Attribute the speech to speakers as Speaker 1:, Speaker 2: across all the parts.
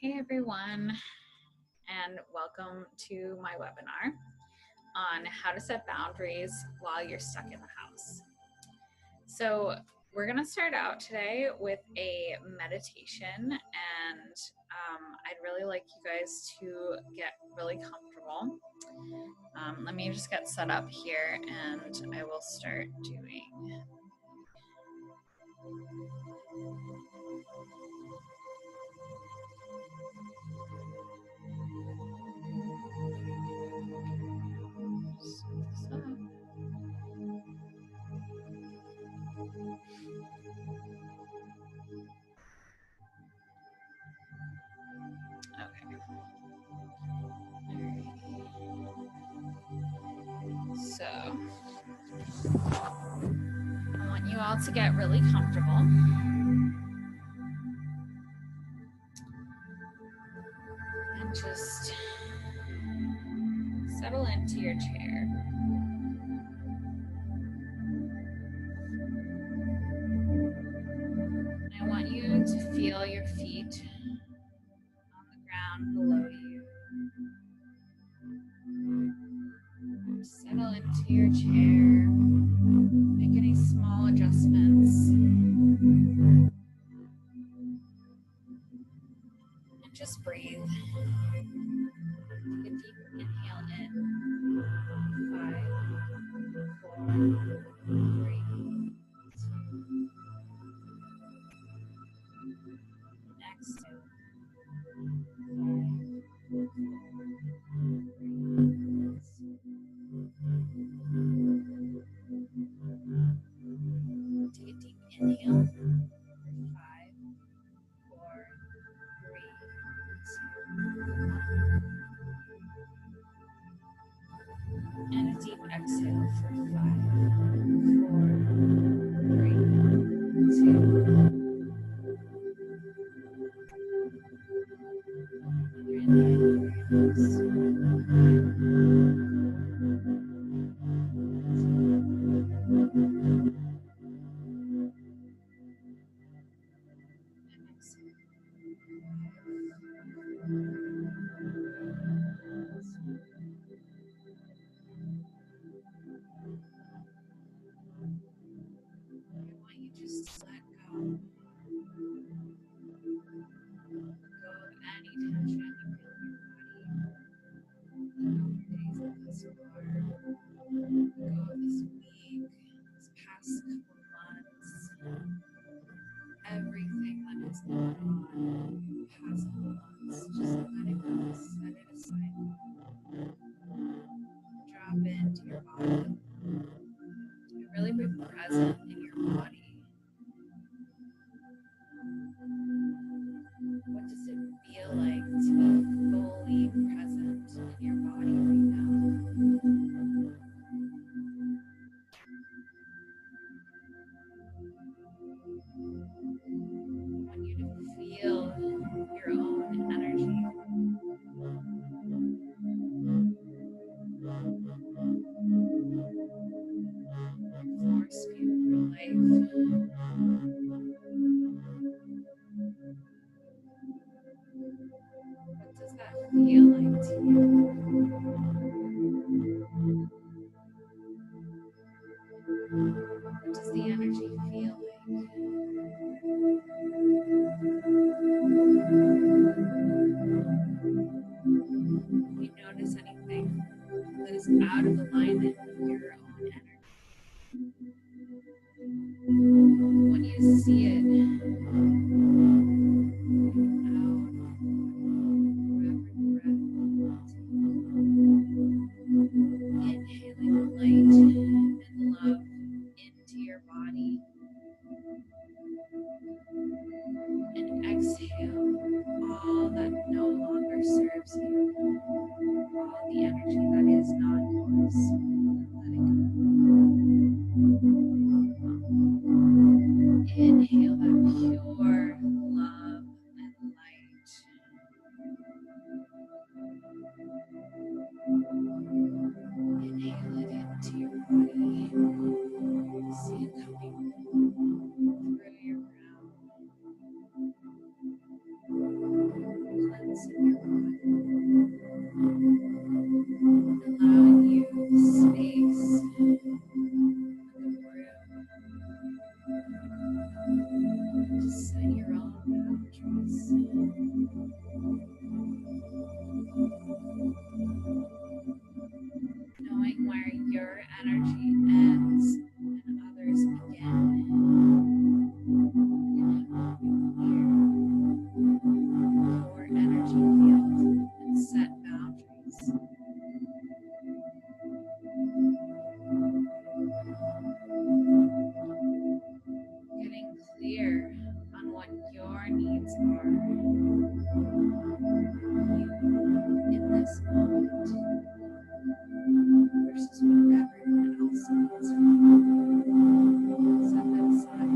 Speaker 1: Hey everyone, and welcome to my webinar on how to set boundaries while you're stuck in the house. So we're going to start out today with a meditation, and I'd really like you guys to get really comfortable. Let me just get set up here and I will start doing. Okay. So I want you all to get really comfortable. And just settle into your chair. And I want you to feel your feet on the ground below you. Settle into your chair. Make any small adjustments. And just breathe. Take a deep inhale in. 5, 4, 3, 2. Exhale. 5, 4, 3. Take a deep inhale. 5, 4, 3, 2, 1. And a deep exhale for 5, 4, 3, 2. I want you just to let go. Let go of any tension that feels in your body. Let go of days that this hard. Let go of this week, this past couple months. Everything that has gone on in the past couple months, just let it go, set it aside. Drop into your body. And really be present in your body. What does it feel like to be fully present in your body right now? I want you to feel your own energy. Force field your life. What does that feel like to you? What does the energy feel like? Do you notice anything that is out of alignment with your own energy? I want you to see it inhaling light and love into your body, and exhale all that no longer serves you, all the energy that is not yours. Let it go. Inhale that pure love and light. Inhale it into your body. See it coming through your crown, energy ends and others begin. Your energy field and set boundaries. Getting clear on what your needs are. You in this moment versus what everyone else needs from you. Set that aside.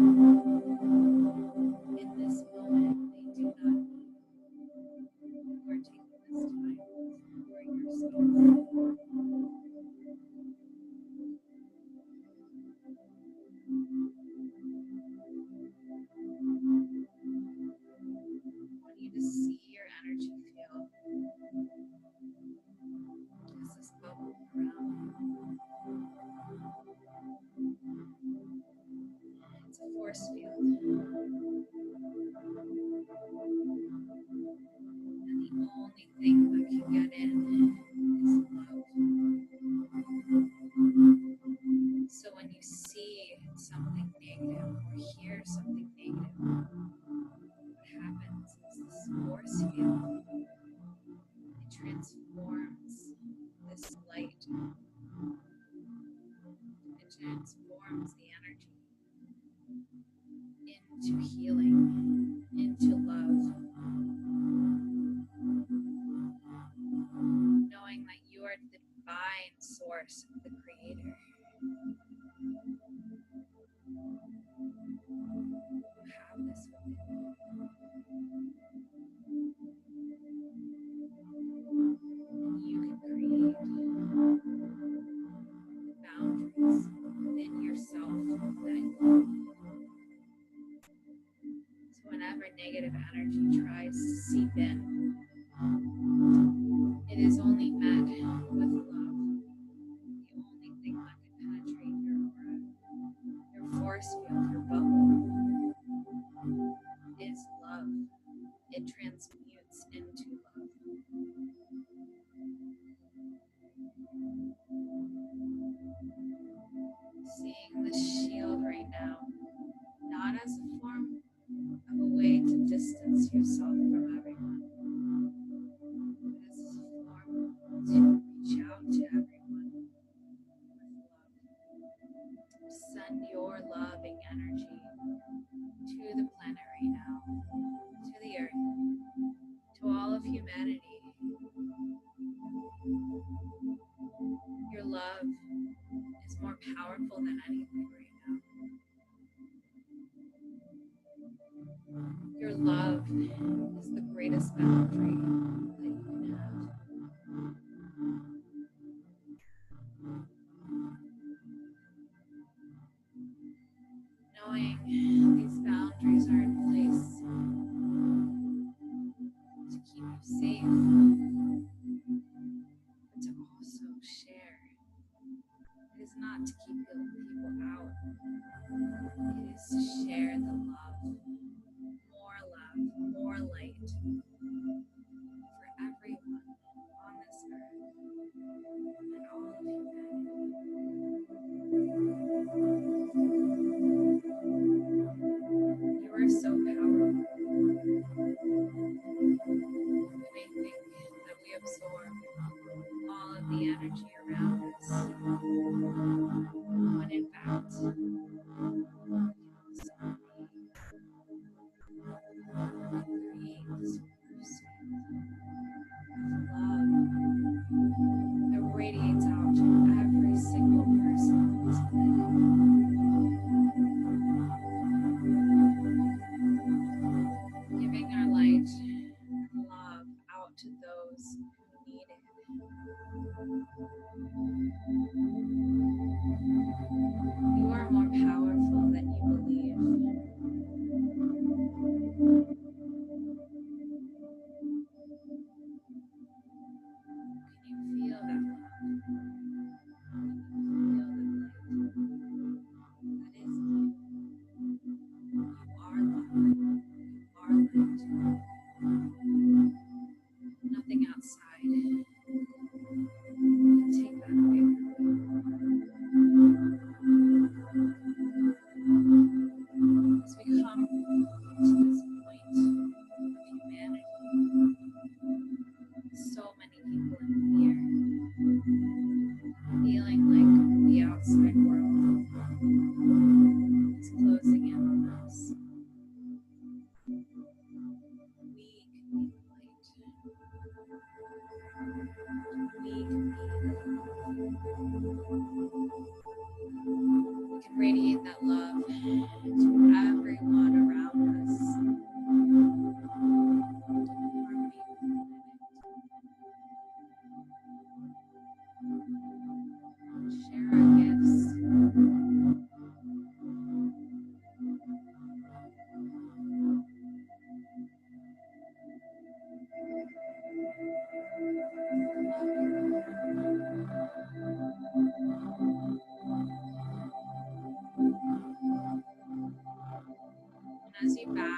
Speaker 1: In this moment, they do not need you. You are taking this time for yourself. I want you to see your energy field as this bubble around you. It's a force field. And the only thing that can get in is love. So when you see something negative or hear something negative, what happens is this force field, it transforms this light. It transforms the energy into healing, into love. Knowing that you are the divine source of the Creator. You have this within you. And you can create the boundaries within yourself that you need. So whenever negative energy tries to seep in, it is only met with love. The only thing that can penetrate your aura, your force field, your bubble, is love. It transmutes into love. Seeing the shield right now, not as a form of a way to distance yourself from everyone, but as a form to reach out to everyone with love. Send your loving energy to the planet right now, to the earth, to all of humanity. Your love is more powerful than anything right now. Your love is the greatest boundary that you can have. Knowing these boundaries are in place to keep you safe, but to also share. It is not to keep people out. It is to share the love, more light for everyone on this earth and all of humanity. You are so powerful. We may think that we absorb all of the energy around us, when in fact, we can also create this force of love that radiates out to every single person on this planet. Giving our light and love out to those who need it. You are more powerful than you believe. Can you feel that love? Can you feel that light? That is you. You are love. You are light. Nothing outside can take that away from you.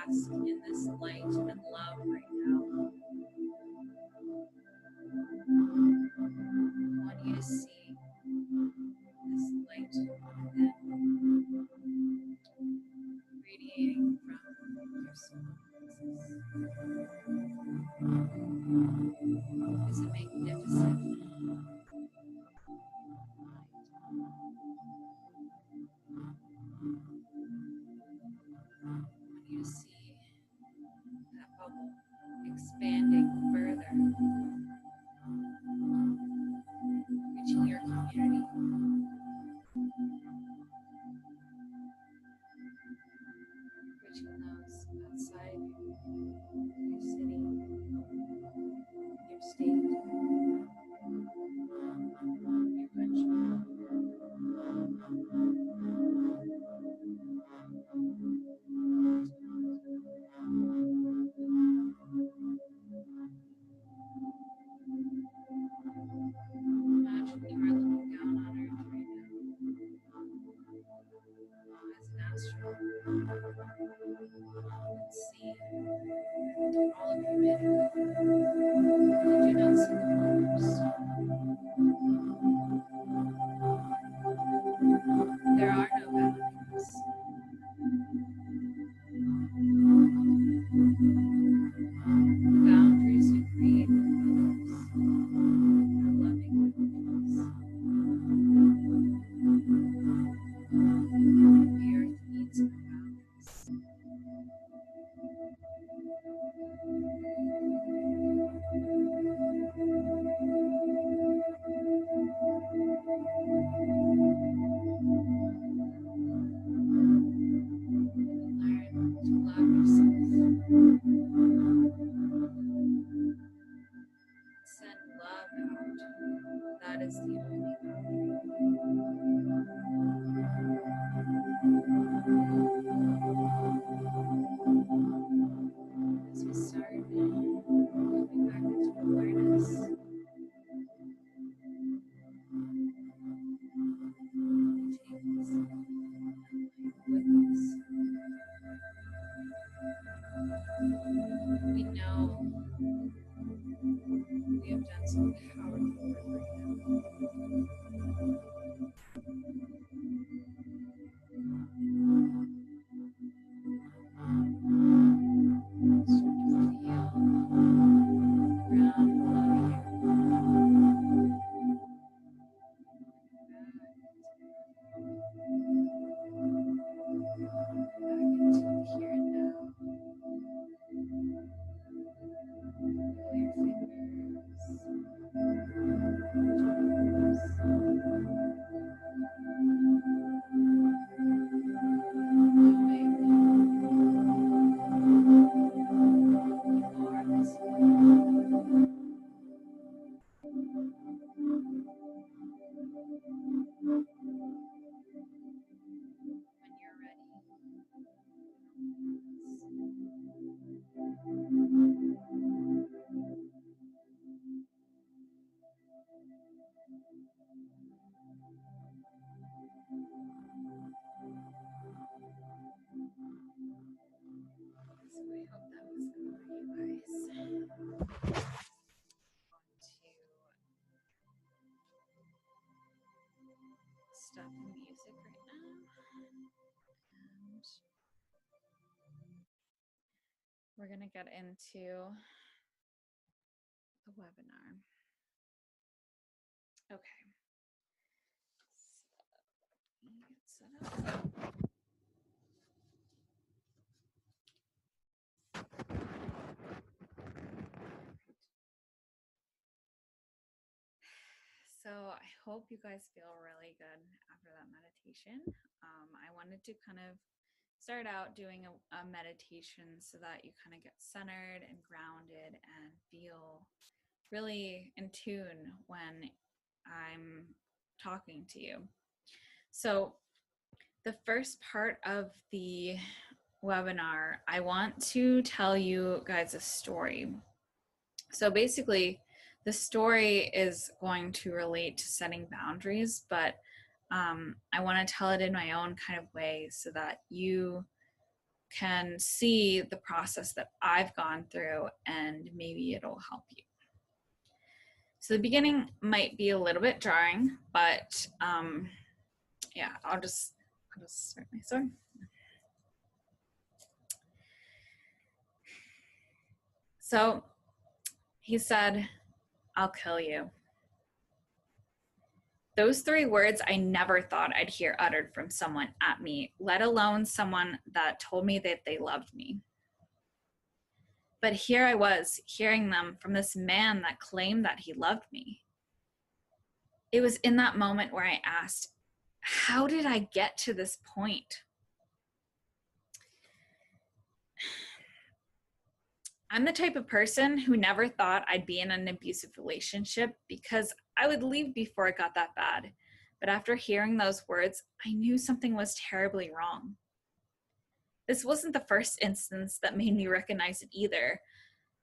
Speaker 1: bask in this light and love right now. I want you to see this light within, radiating from your soul plexus. Is a magnificent I want you to see that bubble expanding further, reaching your community, reaching those outside your city, your state, your country. Imagine you are looking down on Earth right now as an astronaut and see all of humanity. You do not see the borders. There are no boundaries. The boundaries you create with others are loving boundaries. The earth needs no boundaries. Learn to love yourself. Send love out. That is the only boundary. As we start moving back into awareness, we take this with us. We know we have done some powerful work right now. Start to feel ground below you. Back into the here and now. Feel your fingers, more this way. When you're ready, so I hope that was good for you guys. I'm going to stop the music right now, and we're going to get into the webinar. Okay. So let me get set up. So I hope you guys feel really good after that meditation. I wanted to kind of start out doing a meditation so that you kind of get centered and grounded and feel really in tune when I'm talking to you. So the first part of the webinar, I want to tell you guys a story. So basically, the story is going to relate to setting boundaries, but I want to tell it in my own kind of way so that you can see the process that I've gone through, and maybe it'll help you. So the beginning might be a little bit jarring, but yeah, I'll just start my story. So he said, "I'll kill you." Those 3 words I never thought I'd hear uttered from someone at me, let alone someone that told me that they loved me. But here I was, hearing them from this man that claimed that he loved me. It was in that moment where I asked, how did I get to this point? I'm the type of person who never thought I'd be in an abusive relationship because I would leave before it got that bad. But after hearing those words, I knew something was terribly wrong. This wasn't the first instance that made me recognize it either.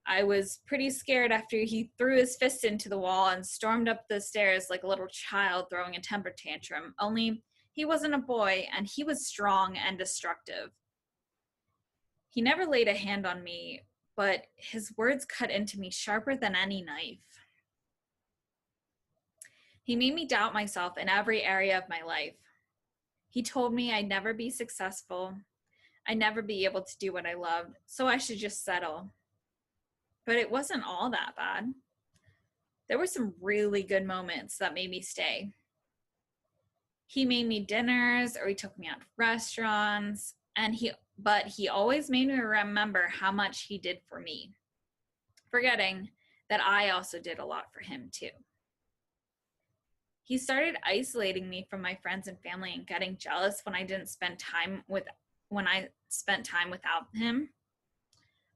Speaker 1: I was pretty scared after he threw his fist into the wall and stormed up the stairs like a little child throwing a temper tantrum, only he wasn't a boy and he was strong and destructive. He never laid a hand on me, but his words cut into me sharper than any knife. He made me doubt myself in every area of my life. He told me I'd never be successful, I'd never be able to do what I loved, so I should just settle. But it wasn't all that bad. There were some really good moments that made me stay. He made me dinners, or he took me out to restaurants, but he always made me remember how much he did for me, forgetting that I also did a lot for him too. He started isolating me from my friends and family and getting jealous when I spent time without him.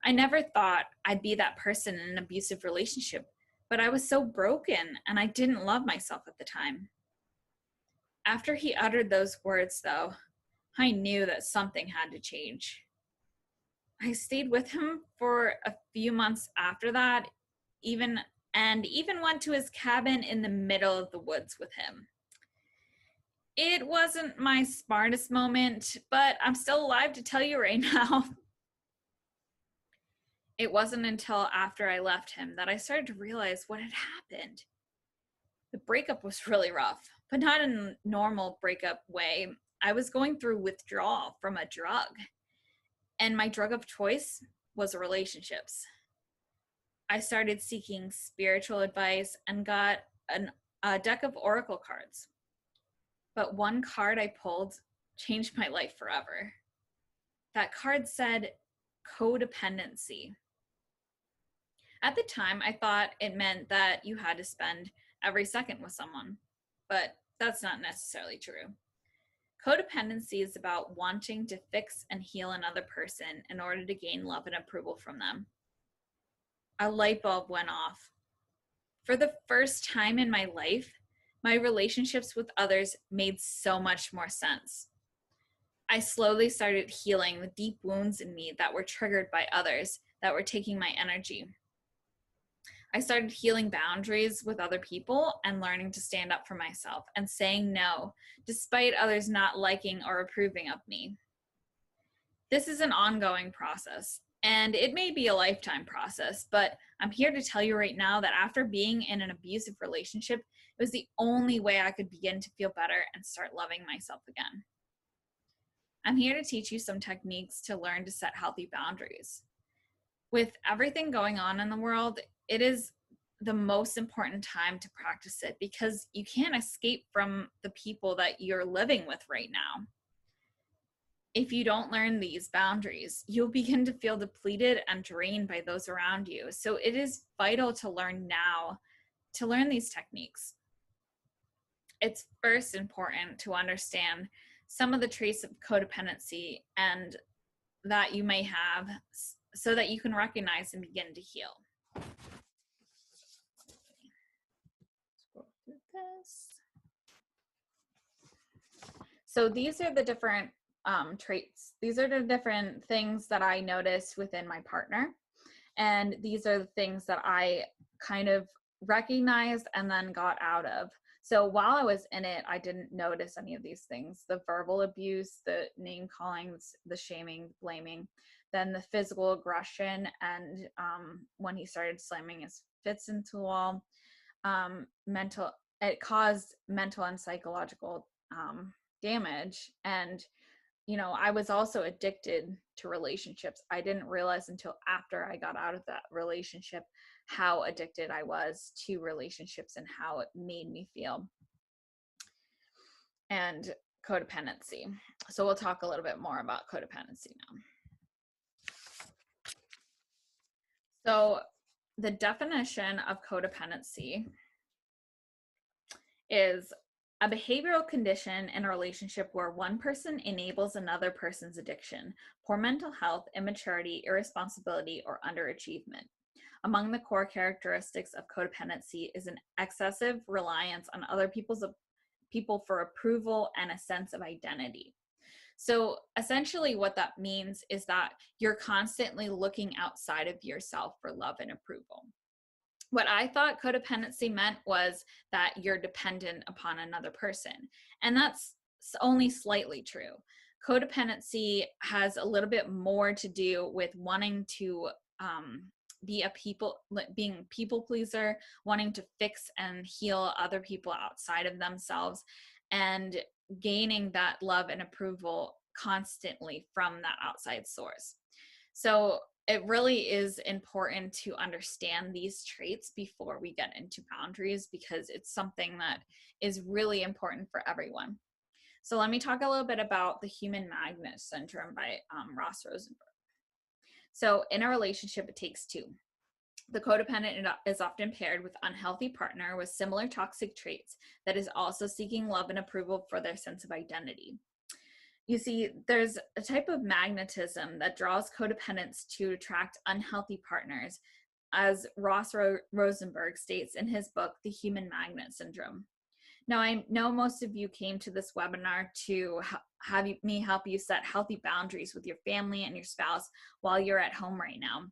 Speaker 1: I never thought I'd be that person in an abusive relationship, but I was so broken and I didn't love myself at the time. After he uttered those words, though, I knew that something had to change. I stayed with him for a few months after that, even went to his cabin in the middle of the woods with him. It wasn't my smartest moment, but I'm still alive to tell you right now. It wasn't until after I left him that I started to realize what had happened. The breakup was really rough, but not in a normal breakup way. I was going through withdrawal from a drug, and my drug of choice was relationships. I started seeking spiritual advice and got a deck of oracle cards. But one card I pulled changed my life forever. That card said codependency. At the time, I thought it meant that you had to spend every second with someone, but that's not necessarily true. Codependency is about wanting to fix and heal another person in order to gain love and approval from them. A light bulb went off. For the first time in my life, my relationships with others made so much more sense. I slowly started healing the deep wounds in me that were triggered by others that were taking my energy. I started healing boundaries with other people and learning to stand up for myself and saying no, despite others not liking or approving of me. This is an ongoing process, and it may be a lifetime process, but I'm here to tell you right now that after being in an abusive relationship, it was the only way I could begin to feel better and start loving myself again. I'm here to teach you some techniques to learn to set healthy boundaries. With everything going on in the world, it is the most important time to practice it because you can't escape from the people that you're living with right now. If you don't learn these boundaries, you'll begin to feel depleted and drained by those around you. So it is vital to learn now, to learn these techniques. It's first important to understand some of the traits of codependency and that you may have so that you can recognize and begin to heal. Scroll through this. So these are the different traits. These are the different things that I noticed within my partner. And these are the things that I kind of recognized and then got out of. So while I was in it, I didn't notice any of these things: the verbal abuse, the name callings, the shaming, blaming, then the physical aggression, and when he started slamming his fists into the wall, it caused mental and psychological damage. And I was also addicted to relationships. I didn't realize until after I got out of that relationship how addicted I was to relationships and how it made me feel. And codependency. So we'll talk a little bit more about codependency now. So the definition of codependency is a behavioral condition in a relationship where one person enables another person's addiction, poor mental health, immaturity, irresponsibility, or underachievement. Among the core characteristics of codependency is an excessive reliance on other people for approval and a sense of identity. So essentially what that means is that you're constantly looking outside of yourself for love and approval. What I thought codependency meant was that you're dependent upon another person. And that's only slightly true. Codependency has a little bit more to do with wanting to being people pleaser, wanting to fix and heal other people outside of themselves, and gaining that love and approval constantly from that outside source. So it really is important to understand these traits before we get into boundaries, because it's something that is really important for everyone. So let me talk a little bit about the human magnet syndrome by Ross Rosenberg. So in a relationship, it takes two. The codependent is often paired with an unhealthy partner with similar toxic traits that is also seeking love and approval for their sense of identity. You see, there's a type of magnetism that draws codependents to attract unhealthy partners, as Ross Rosenberg states in his book, The Human Magnet Syndrome. Now, I know most of you came to this webinar to have me help you set healthy boundaries with your family and your spouse while you're at home right now.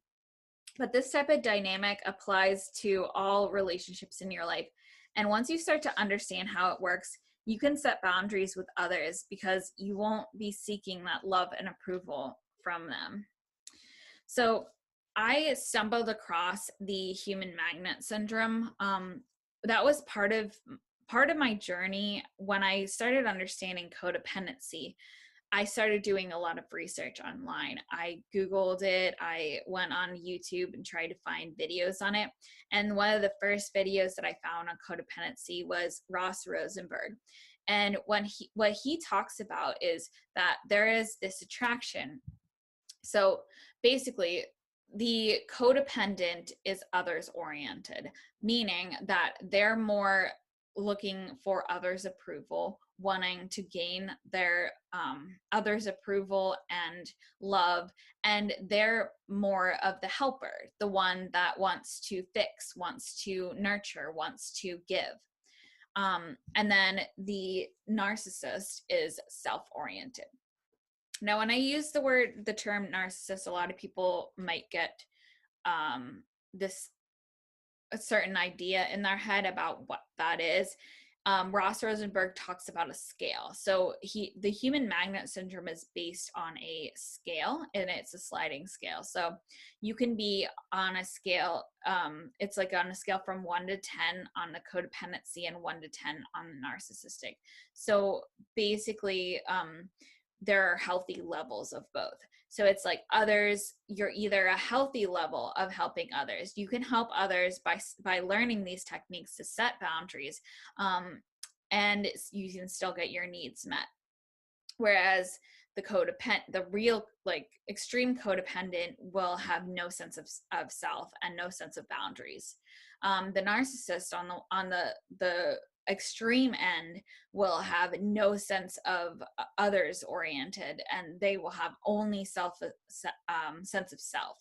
Speaker 1: But this type of dynamic applies to all relationships in your life. And once you start to understand how it works, you can set boundaries with others because you won't be seeking that love and approval from them. So I stumbled across the human magnet syndrome. That was part of my journey. When I started understanding codependency, I started doing a lot of research online. I Googled it. I went on YouTube and tried to find videos on it. And one of the first videos that I found on codependency was Ross Rosenberg. And what he talks about is that there is this attraction. So basically, the codependent is others oriented, meaning that they're more looking for others' approval, wanting to gain their others' approval and love, and they're more of the helper, the one that wants to fix, wants to nurture, wants to give. And then the narcissist is self-oriented. Now, when I use the term narcissist, a lot of people might get a certain idea in their head about what that is. Ross Rosenberg talks about a scale. So the human magnet syndrome is based on a scale, and it's a sliding scale. So you can be on a scale, it's like on a scale from 1 to 10 on the codependency and 1 to 10 on the narcissistic. So basically, there are healthy levels of both. So it's like others, you're either a healthy level of helping others. You can help others by learning these techniques to set boundaries, and you can still get your needs met. Whereas the real extreme codependent will have no sense of self and no sense of boundaries. The narcissist on the extreme end will have no sense of others oriented, and they will have only sense of self.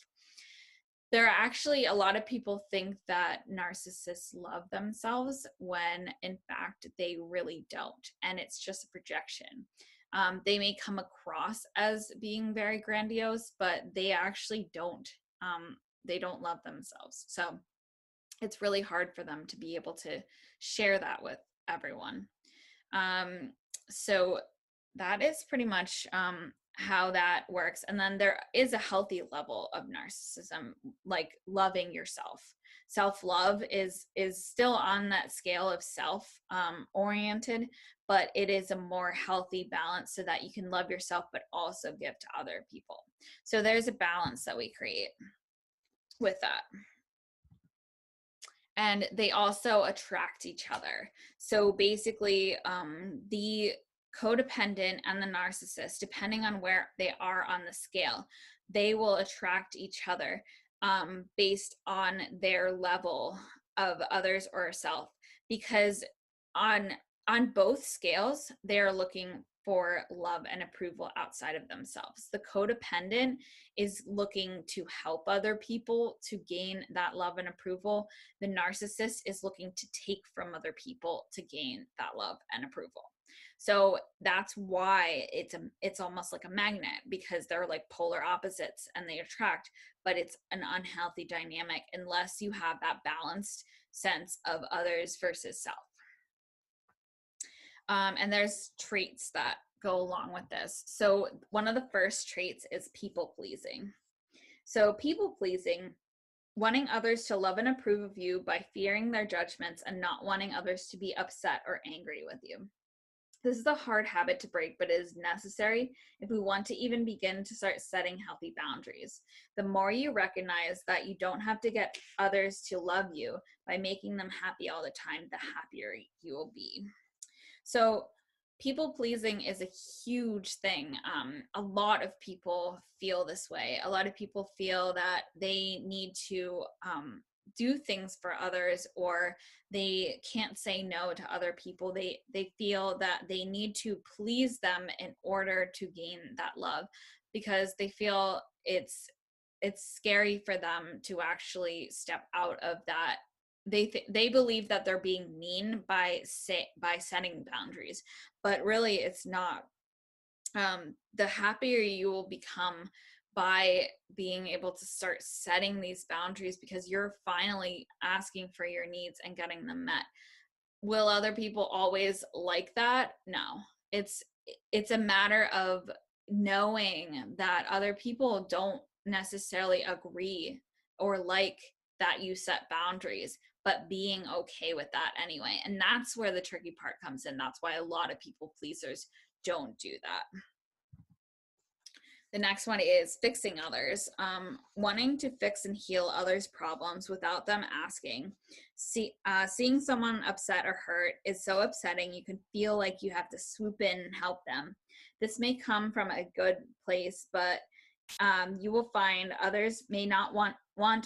Speaker 1: There are actually a lot of people think that narcissists love themselves when in fact they really don't, and it's just a projection. They may come across as being very grandiose, but they actually don't. They don't love themselves. So it's really hard for them to be able to share that with everyone. So that is pretty much how that works. And then there is a healthy level of narcissism, like loving yourself. Self-love is still on that scale of self oriented, but it is a more healthy balance so that you can love yourself but also give to other people. So there's a balance that we create with that. And they also attract each other. So basically, the codependent and the narcissist, depending on where they are on the scale, they will attract each other based on their level of others or self. Because on both scales, they're looking for love and approval outside of themselves. The codependent is looking to help other people to gain that love and approval. The narcissist is looking to take from other people to gain that love and approval. So that's why it's almost like a magnet, because they're like polar opposites and they attract, but it's an unhealthy dynamic unless you have that balanced sense of others versus self. And there's traits that go along with this. So one of the first traits is people pleasing. So people pleasing, wanting others to love and approve of you by fearing their judgments and not wanting others to be upset or angry with you. This is a hard habit to break, but it is necessary if we want to even begin to start setting healthy boundaries. The more you recognize that you don't have to get others to love you by making them happy all the time, the happier you will be. So people pleasing is a huge thing. A lot of people feel this way. A lot of people feel that they need to do things for others, or they can't say no to other people. They feel that they need to please them in order to gain that love, because they feel it's scary for them to actually step out of that. They believe that they're being mean by setting boundaries, but really it's not. The happier you will become by being able to start setting these boundaries, because you're finally asking for your needs and getting them met. Will other people always like that? No. It's a matter of knowing that other people don't necessarily agree or like that you set boundaries, but being okay with that anyway. And that's where the tricky part comes in. That's why a lot of people pleasers don't do that. The next one is fixing others, wanting to fix and heal others' problems without them asking. Seeing someone upset or hurt is so upsetting, you can feel like you have to swoop in and help them. This may come from a good place, but you will find others may not want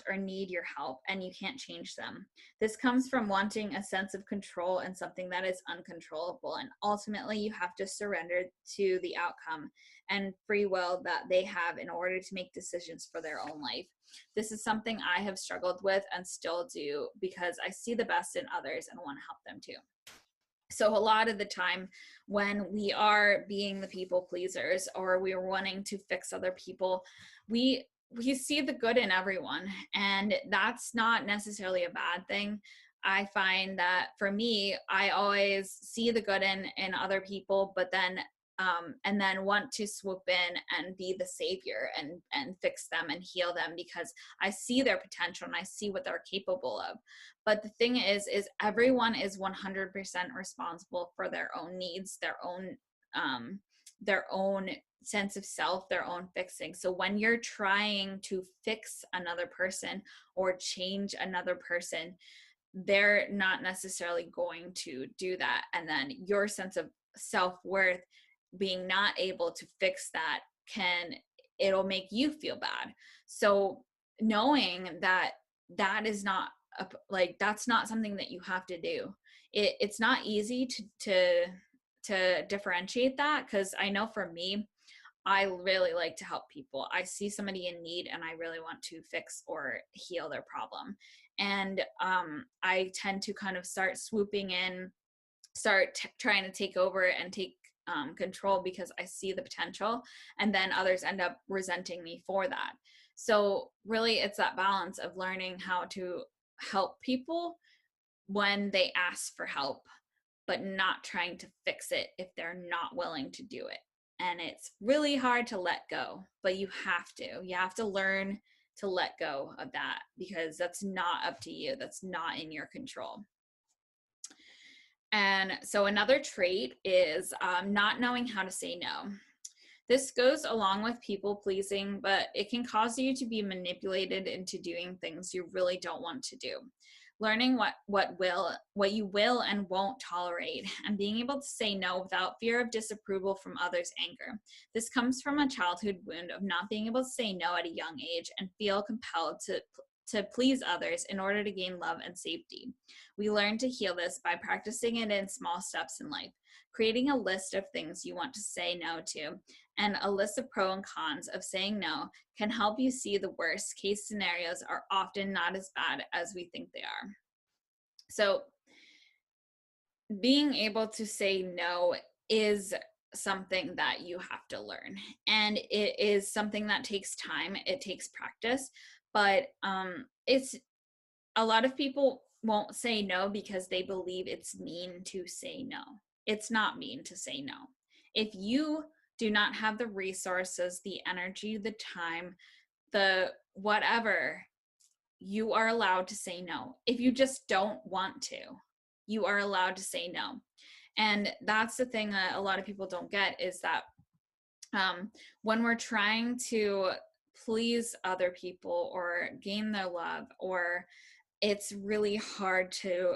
Speaker 1: or need your help, and you can't change them. This comes from wanting a sense of control and something that is uncontrollable, and ultimately you have to surrender to the outcome and free will that they have in order to make decisions for their own life. This is something I have struggled with and still do, because I see the best in others and want to help them too. So a lot of the time when we are being the people pleasers, or we are wanting to fix other people, we see the good in everyone, and that's not necessarily a bad thing. I find that for me, I always see the good in other people, but then and then want to swoop in and be the savior and fix them and heal them, because I see their potential and I see what they're capable of. But the thing is everyone is 100% responsible for their own needs, their own sense of self, their own fixing. So when you're trying to fix another person or change another person, they're not necessarily going to do that. And then your sense of self-worth, being not able to fix that, it'll make you feel bad. So knowing that that is not that's not something that you have to do. It's not easy to differentiate that, because I know for me, I really like to help people. I see somebody in need and I really want to fix or heal their problem. And I tend to kind of start swooping in, start trying to take over and take control, because I see the potential, and then others end up resenting me for that. So really it's that balance of learning how to help people when they ask for help, but not trying to fix it if they're not willing to do it. And it's really hard to let go, but you have to. You have to learn to let go of that, because that's not up to you. That's not in your control. And so another trait is not knowing how to say no. This goes along with people pleasing, but it can cause you to be manipulated into doing things you really don't want to do. Learning what you will and won't tolerate, and being able to say no without fear of disapproval from others' anger. This comes from a childhood wound of not being able to say no at a young age and feel compelled to please others in order to gain love and safety. We learn to heal this by practicing it in small steps in life, creating a list of things you want to say no to, and a list of pros and cons of saying no can help you see the worst case scenarios are often not as bad as we think they are. So being able to say no is something that you have to learn, and it is something that takes time. It takes practice, but it's a lot of people won't say no because they believe it's mean to say no. It's not mean to say no. If you do not have the resources, the energy, the time, the whatever, you are allowed to say no. If you just don't want to, you are allowed to say no. And that's the thing that a lot of people don't get, is that when we're trying to please other people or gain their love, or it's really hard to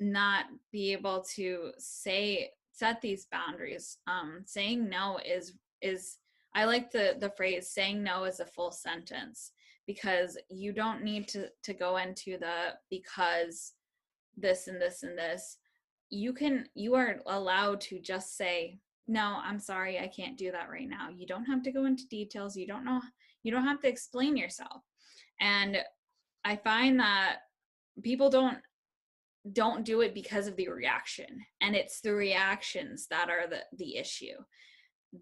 Speaker 1: not be able to set these boundaries. Saying no is I like the phrase saying no is a full sentence, because you don't need to go into the because this and this and this. You are allowed to just say, no, I'm sorry, I can't do that right now. You don't have to go into details. You don't have to explain yourself. And I find that people don't do it because of the reaction, and it's the reactions that are the issue.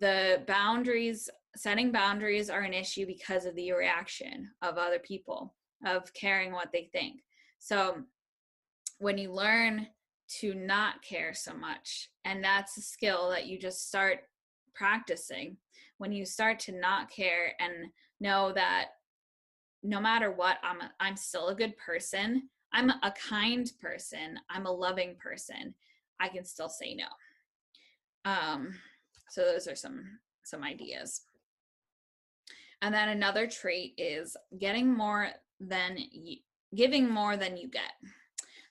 Speaker 1: The boundaries, setting boundaries, are an issue because of the reaction of other people, of caring what they think. So when you learn to not care so much, and that's a skill that you just start practicing, when you start to not care and know that no matter what, I'm still a good person, I'm a kind person, I'm a loving person, I can still say no. So those are some ideas. And then another trait is giving more than you get.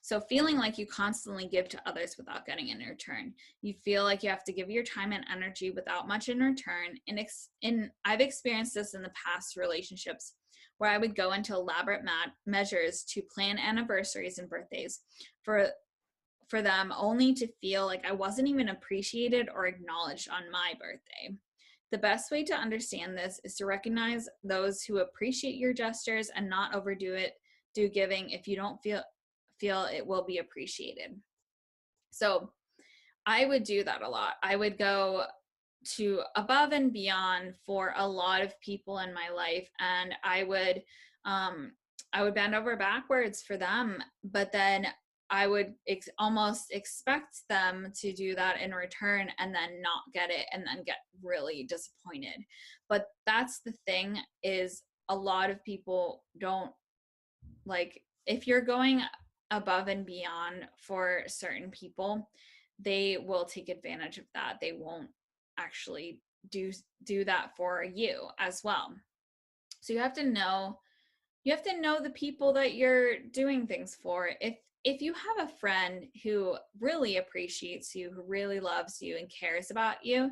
Speaker 1: So feeling like you constantly give to others without getting in return. You feel like you have to give your time and energy without much in return. I've experienced this in the past relationships, where I would go into elaborate measures to plan anniversaries and birthdays for them, only to feel like I wasn't even appreciated or acknowledged on my birthday. The best way to understand this is to recognize those who appreciate your gestures and not overdo giving if you don't feel it will be appreciated. So I would do that a lot. I would go to above and beyond for a lot of people in my life, and I would bend over backwards for them, but then I would almost expect them to do that in return and then not get it and then get really disappointed. But that's the thing, is a lot of people don't, like, if you're going above and beyond for certain people, they will take advantage of that. They won't actually do that for you as well. So you have to know the people that you're doing things for. If you have a friend who really appreciates you, who really loves you and cares about you,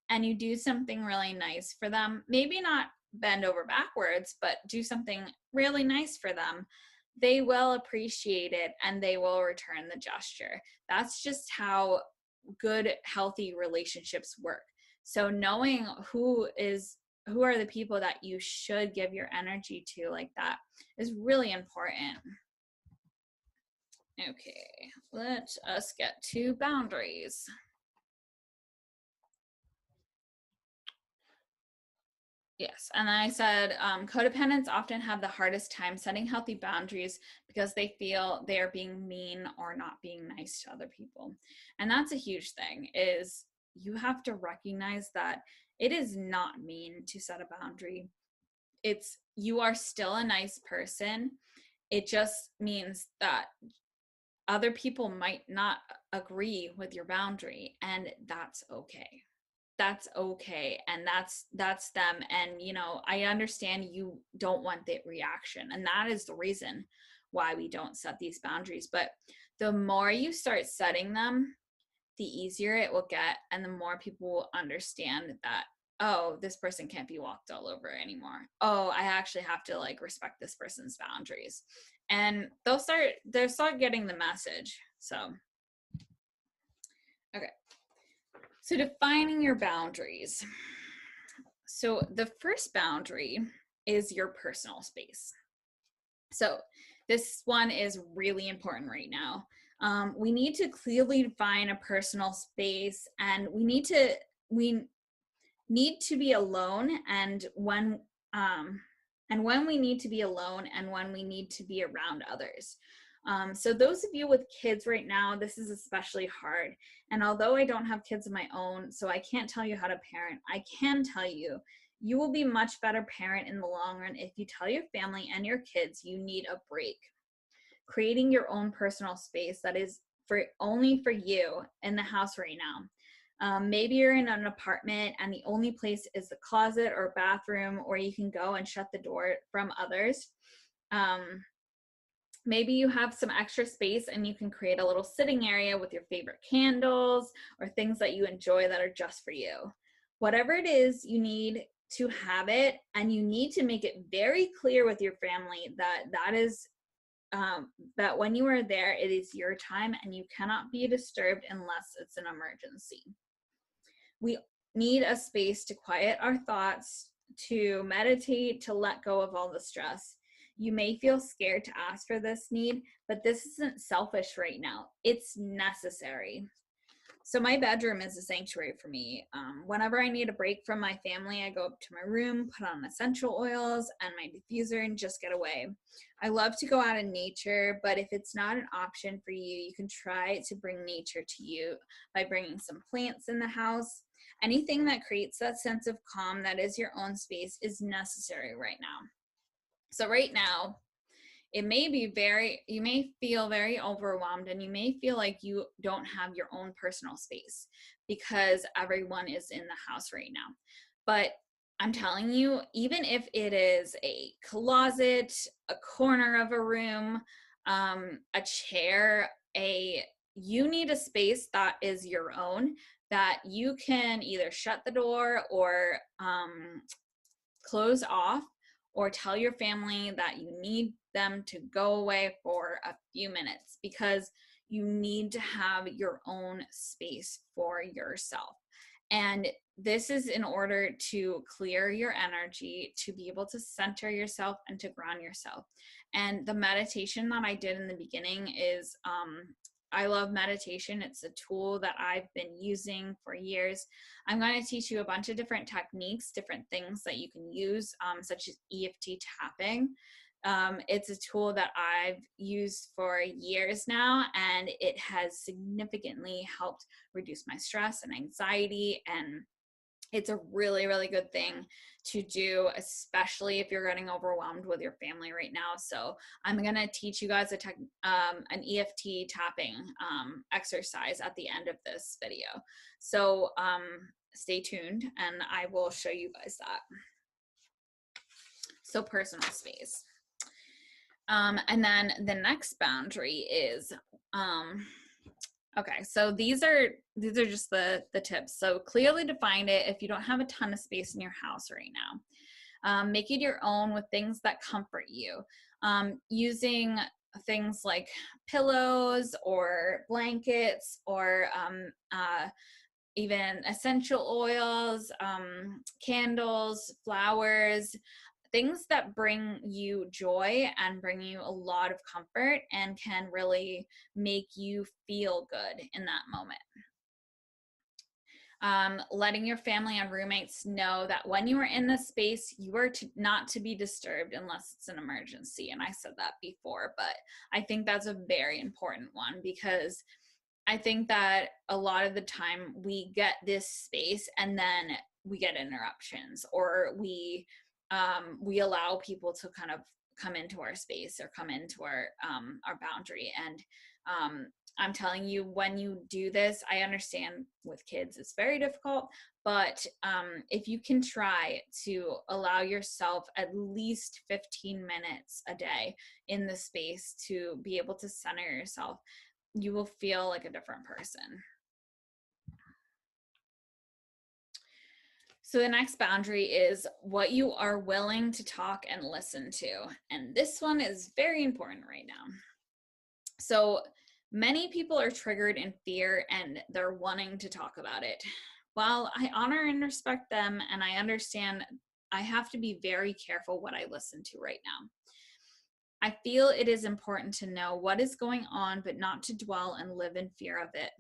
Speaker 1: and you do something really nice for them, maybe not bend over backwards, but do something really nice for them, they will appreciate it and they will return the gesture. That's just how good, healthy relationships work. So knowing who are the people that you should give your energy to like that is really important. Okay, let us get to boundaries. Yes, and then I said codependents often have the hardest time setting healthy boundaries because they feel they are being mean or not being nice to other people. And that's a huge thing, is you have to recognize that it is not mean to set a boundary. It's, you are still a nice person. It just means that other people might not agree with your boundary, and that's okay. That's okay, and that's them. And I understand you don't want that reaction, and that is the reason why we don't set these boundaries. But the more you start setting them, the easier it will get, and the more people will understand that, oh, this person can't be walked all over anymore. Oh, I actually have to like respect this person's boundaries, and they'll start getting the message. So okay, so defining your boundaries. So the first boundary is your personal space. So this one is really important right now. We need to clearly define a personal space, and we need to be alone, and when we need to be alone, and when we need to be around others. So those of you with kids right now, this is especially hard. And although I don't have kids of my own, so I can't tell you how to parent, I can tell you, you will be a much better parent in the long run if you tell your family and your kids you need a break. Creating your own personal space that is only for you in the house right now. Maybe you're in an apartment and the only place is the closet or bathroom, or you can go and shut the door from others. Maybe you have some extra space and you can create a little sitting area with your favorite candles or things that you enjoy that are just for you. Whatever it is, you need to have it, and you need to make it very clear with your family that is that when you are there, it is your time and you cannot be disturbed unless it's an emergency. We need a space to quiet our thoughts, to meditate, to let go of all the stress. You may feel scared to ask for this need, but this isn't selfish right now. It's necessary. So my bedroom is a sanctuary for me. Whenever I need a break from my family, I go up to my room, put on essential oils and my diffuser, and just get away. I love to go out in nature, but if it's not an option for you, you can try to bring nature to you by bringing some plants in the house. Anything that creates that sense of calm that is your own space is necessary right now. So right now, you may feel very overwhelmed, and you may feel like you don't have your own personal space because everyone is in the house right now. But I'm telling you, even if it is a closet, a corner of a room, a chair, you need a space that is your own, that you can either shut the door or close off, or tell your family that you need them to go away for a few minutes, because you need to have your own space for yourself. And this is in order to clear your energy, to be able to center yourself and to ground yourself. And the meditation that I did in the beginning is, I love meditation. It's a tool that I've been using for years. I'm going to teach you a bunch of different techniques, different things that you can use, such as EFT tapping. It's a tool that I've used for years now, and it has significantly helped reduce my stress and anxiety. And it's a really, really good thing to do, especially if you're getting overwhelmed with your family right now. So I'm going to teach you guys an EFT tapping exercise at the end of this video. So stay tuned and I will show you guys that. So personal space. And then the next boundary is, okay, so these are just the tips. So clearly define it if you don't have a ton of space in your house right now. Make it your own with things that comfort you. Using things like pillows or blankets, or even essential oils, candles, flowers, things that bring you joy and bring you a lot of comfort and can really make you feel good in that moment. letting your family and roommates know that when you are in this space, you are not to be disturbed unless it's an emergency. And I said that before, but I think that's a very important one, because I think that a lot of the time we get this space and then we get interruptions, or we allow people to kind of come into our space or come into our boundary. And I'm telling you, when you do this, I understand with kids it's very difficult, but if you can try to allow yourself at least 15 minutes a day in the space to be able to center yourself, you will feel like a different person. So the next boundary is what you are willing to talk and listen to. And this one is very important right now. So many people are triggered in fear and they're wanting to talk about it. While I honor and respect them, and I understand I have to be very careful what I listen to right now, I feel it is important to know what is going on, but not to dwell and live in fear of it.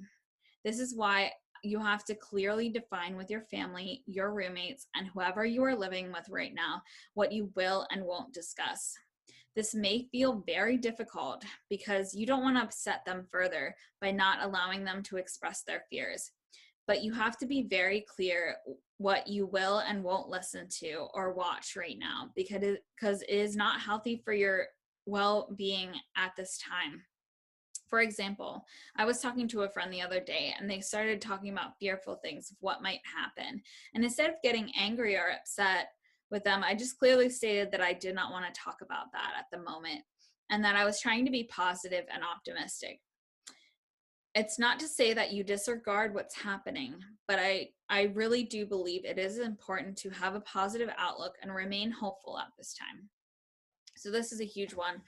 Speaker 1: This is why you have to clearly define with your family, your roommates, and whoever you are living with right now, what you will and won't discuss. This may feel very difficult because you don't want to upset them further by not allowing them to express their fears. But you have to be very clear what you will and won't listen to or watch right now, because it is not healthy for your well-being at this time. For example, I was talking to a friend the other day and they started talking about fearful things of what might happen. And instead of getting angry or upset with them, I just clearly stated that I did not want to talk about that at the moment, and that I was trying to be positive and optimistic. It's not to say that you disregard what's happening, but I really do believe it is important to have a positive outlook and remain hopeful at this time. So this is a huge one,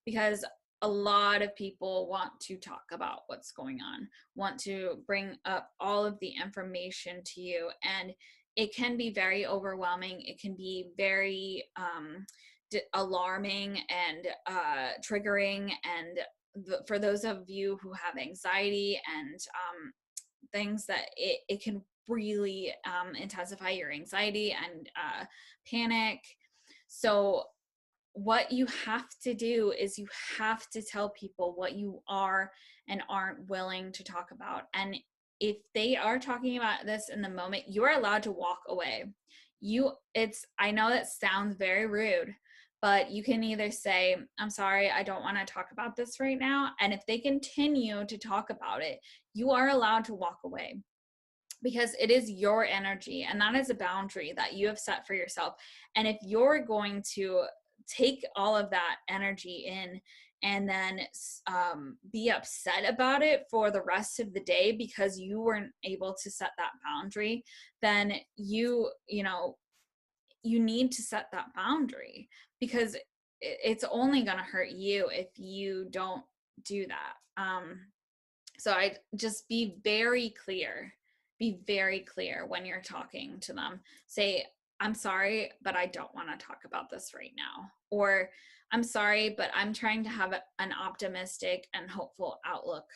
Speaker 1: because a lot of people want to talk about what's going on, want to bring up all of the information to you, and it can be very overwhelming. It can be very alarming and triggering, and for those of you who have anxiety and things, that it can really intensify your anxiety and panic. So what you have to do is you have to tell people what you are and aren't willing to talk about. And if they are talking about this in the moment, you are allowed to walk away. I know that sounds very rude, but you can either say, I'm sorry, I don't want to talk about this right now. And if they continue to talk about it, you are allowed to walk away, because it is your energy, and that is a boundary that you have set for yourself. And if you're going to take all of that energy in and then be upset about it for the rest of the day because you weren't able to set that boundary, then you need to set that boundary, because it's only going to hurt you if you don't do that. So I just be very clear when you're talking to them. Say, I'm sorry, but I don't want to talk about this right now. Or, I'm sorry, but I'm trying to have an optimistic and hopeful outlook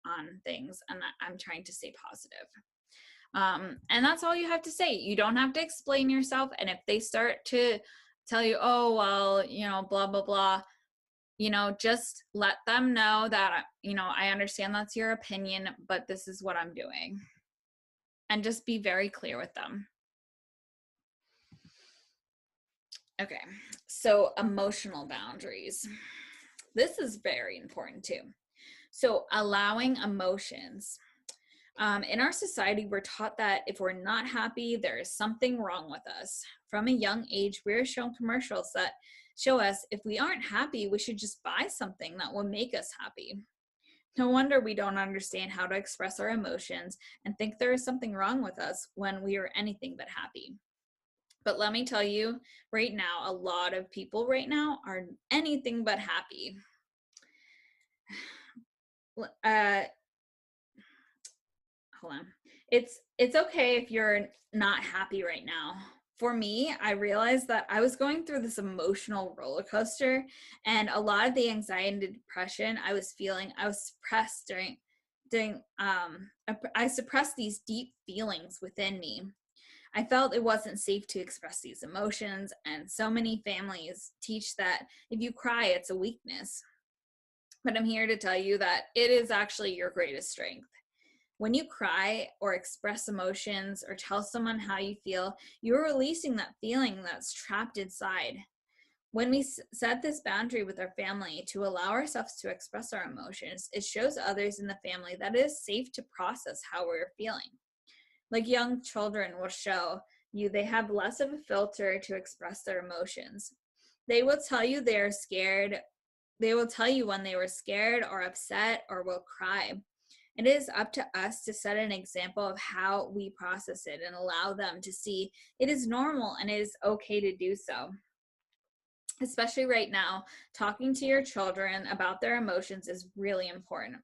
Speaker 1: on things, and I'm trying to stay positive. And that's all you have to say. You don't have to explain yourself. And if they start to tell you, oh, well, blah, blah, blah, just let them know that, I understand that's your opinion, but this is what I'm doing. And just be very clear with them. Okay, so emotional boundaries. This is very important too. So allowing emotions. In our society, we're taught that if we're not happy, there is something wrong with us. From a young age, we're shown commercials that show us if we aren't happy, we should just buy something that will make us happy. No wonder we don't understand how to express our emotions and think there is something wrong with us when we are anything but happy. But let me tell you right now, a lot of people right now are anything but happy. Hold on. It's okay if you're not happy right now. For me, I realized that I was going through this emotional roller coaster, and a lot of the anxiety and depression I was feeling, I was suppressed I suppressed these deep feelings within me. I felt it wasn't safe to express these emotions, and so many families teach that if you cry, it's a weakness. But I'm here to tell you that it is actually your greatest strength. When you cry or express emotions or tell someone how you feel, you're releasing that feeling that's trapped inside. When we set this boundary with our family to allow ourselves to express our emotions, it shows others in the family that it is safe to process how we're feeling. Like young children will show you, they have less of a filter to express their emotions. They will tell you they are scared. They will tell you when they were scared or upset or will cry. It is up to us to set an example of how we process it and allow them to see it is normal and it is okay to do so. Especially right now, talking to your children about their emotions is really important.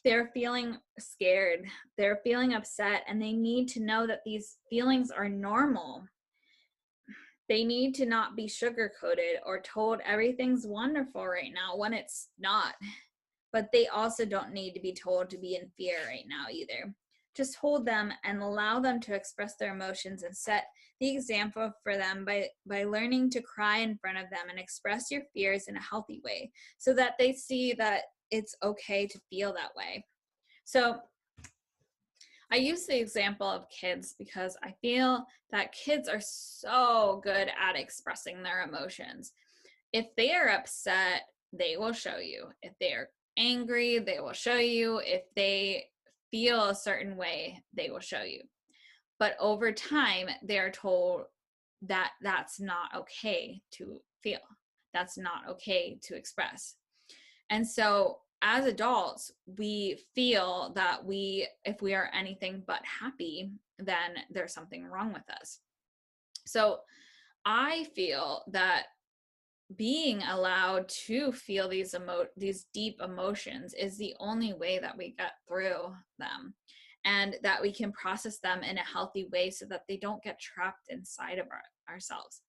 Speaker 1: They're feeling scared, they're feeling upset, and they need to know that these feelings are normal. They need to not be sugar-coated or told everything's wonderful right now when it's not. But they also don't need to be told to be in fear right now either. Just hold them and allow them to express their emotions and set the example for them by learning to cry in front of them and express your fears in a healthy way so that they see that it's okay to feel that way. So I use the example of kids because I feel that kids are so good at expressing their emotions. If they are upset, they will show you. If they are angry, they will show you. If they feel a certain way, they will show you. But over time, they are told that that's not okay to feel. That's not okay to express. And so as adults, we feel that if we are anything but happy, then there's something wrong with us. So I feel that being allowed to feel these deep emotions is the only way that we get through them, and that we can process them in a healthy way so that they don't get trapped inside of ourselves.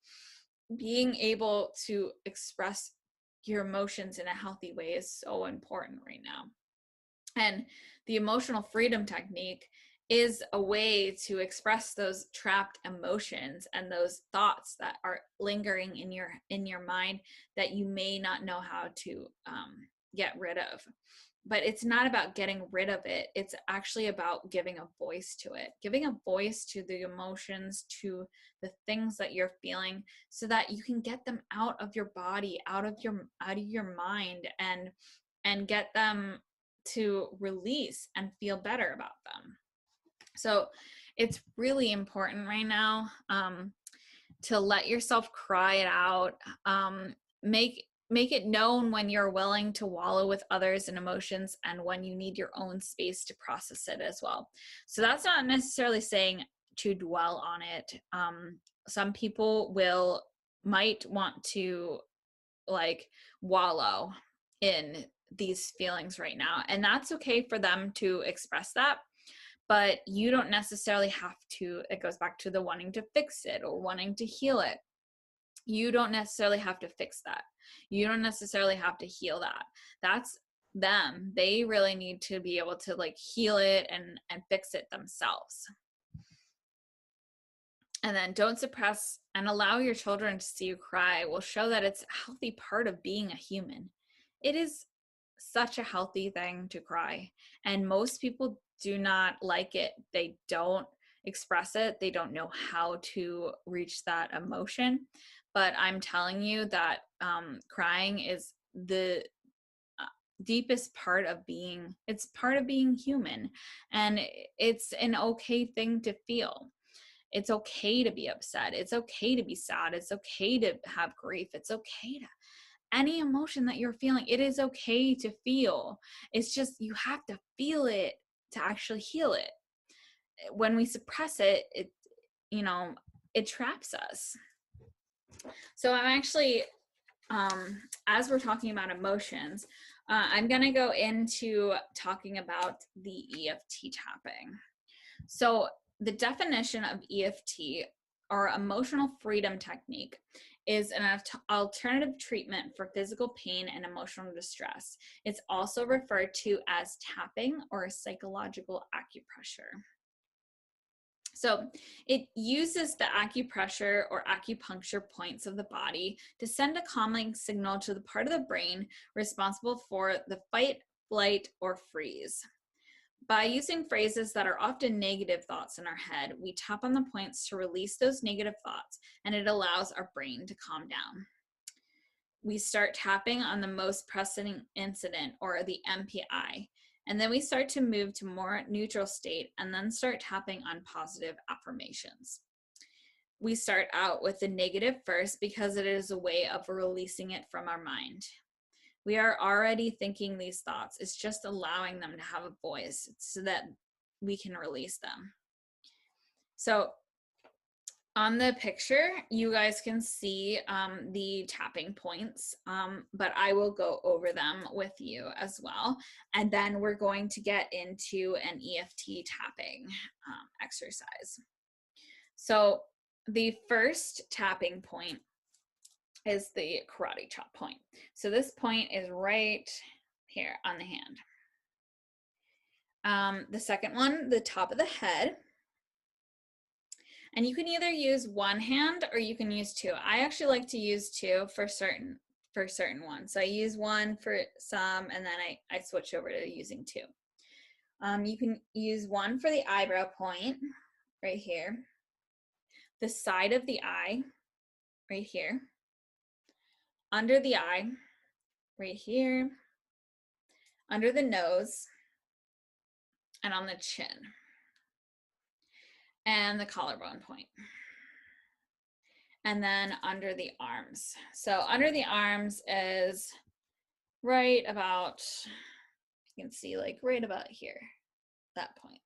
Speaker 1: Being able to express your emotions in a healthy way is so important right now. And the emotional freedom technique is a way to express those trapped emotions and those thoughts that are lingering in your mind that you may not know how to get rid of. But it's not about getting rid of it. It's actually about giving a voice to it, giving a voice to the emotions, to the things that you're feeling, so that you can get them out of your body, out of your mind, and get them to release and feel better about them. So it's really important right now to let yourself cry it out. Make it known when you're willing to wallow with others in emotions and when you need your own space to process it as well. So that's not necessarily saying to dwell on it. Some people might want to like wallow in these feelings right now, and that's okay for them to express that. But you don't necessarily have to. It goes back to the wanting to fix it or wanting to heal it. You don't necessarily have to fix that. You don't necessarily have to heal that. That's them. They really need to be able to like heal it and fix it themselves. And then don't suppress and allow your children to see you cry will show that it's a healthy part of being a human. It is such a healthy thing to cry. And most people do not like it. They don't express it. They don't know how to reach that emotion. But I'm telling you that crying is the deepest part of being, it's part of being human. And it's an okay thing to feel. It's okay to be upset. It's okay to be sad. It's okay to have grief. It's okay to any emotion that you're feeling. It is okay to feel. It's just you have to feel it to actually heal it. When we suppress it, it traps us. So I'm actually, as we're talking about emotions, I'm going to go into talking about the EFT tapping. So the definition of EFT or emotional freedom technique is an alternative treatment for physical pain and emotional distress. It's also referred to as tapping or psychological acupressure. So it uses the acupressure or acupuncture points of the body to send a calming signal to the part of the brain responsible for the fight, flight, or freeze. By using phrases that are often negative thoughts in our head, we tap on the points to release those negative thoughts, and it allows our brain to calm down. We start tapping on the most pressing incident, or the MPI, and then we start to move to more neutral state and then start tapping on positive affirmations. We start out with the negative first because it is a way of releasing it from our mind. We are already thinking these thoughts. It's just allowing them to have a voice so that we can release them. So on the picture, you guys can see the tapping points, but I will go over them with you as well. And then we're going to get into an EFT tapping exercise. So the first tapping point is the karate chop point. So this point is right here on the hand. The second one, the top of the head. And you can either use one hand or you can use two. I actually like to use two for certain ones. So I use one for some, and then I switch over to using two. You can use one for the eyebrow point right here, the side of the eye right here, under the eye right here, under the nose, and on the chin, and the collarbone point. And then under the arms. So under the arms is right about, you can see like right about here, that point.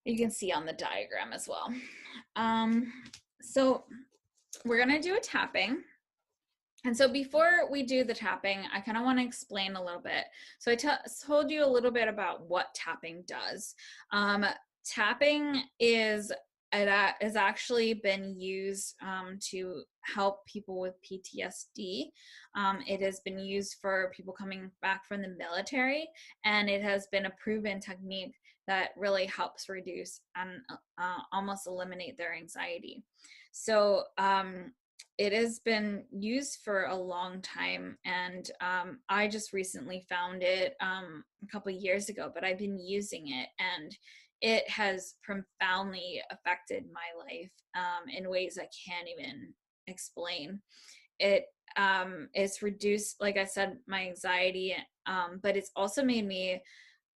Speaker 1: You can see on the diagram as well. So we're gonna do a tapping. And so before we do the tapping, I kind of want to explain a little bit. So I told you a little bit about what tapping does. Tapping is actually been used to help people with PTSD. It has been used for people coming back from the military, and it has been a proven technique that really helps reduce and almost eliminate their anxiety. So it has been used for a long time, and I just recently found it a couple of years ago, but I've been using it, and it has profoundly affected my life in ways I can't even explain. It's reduced, like I said, my anxiety, but it's also made me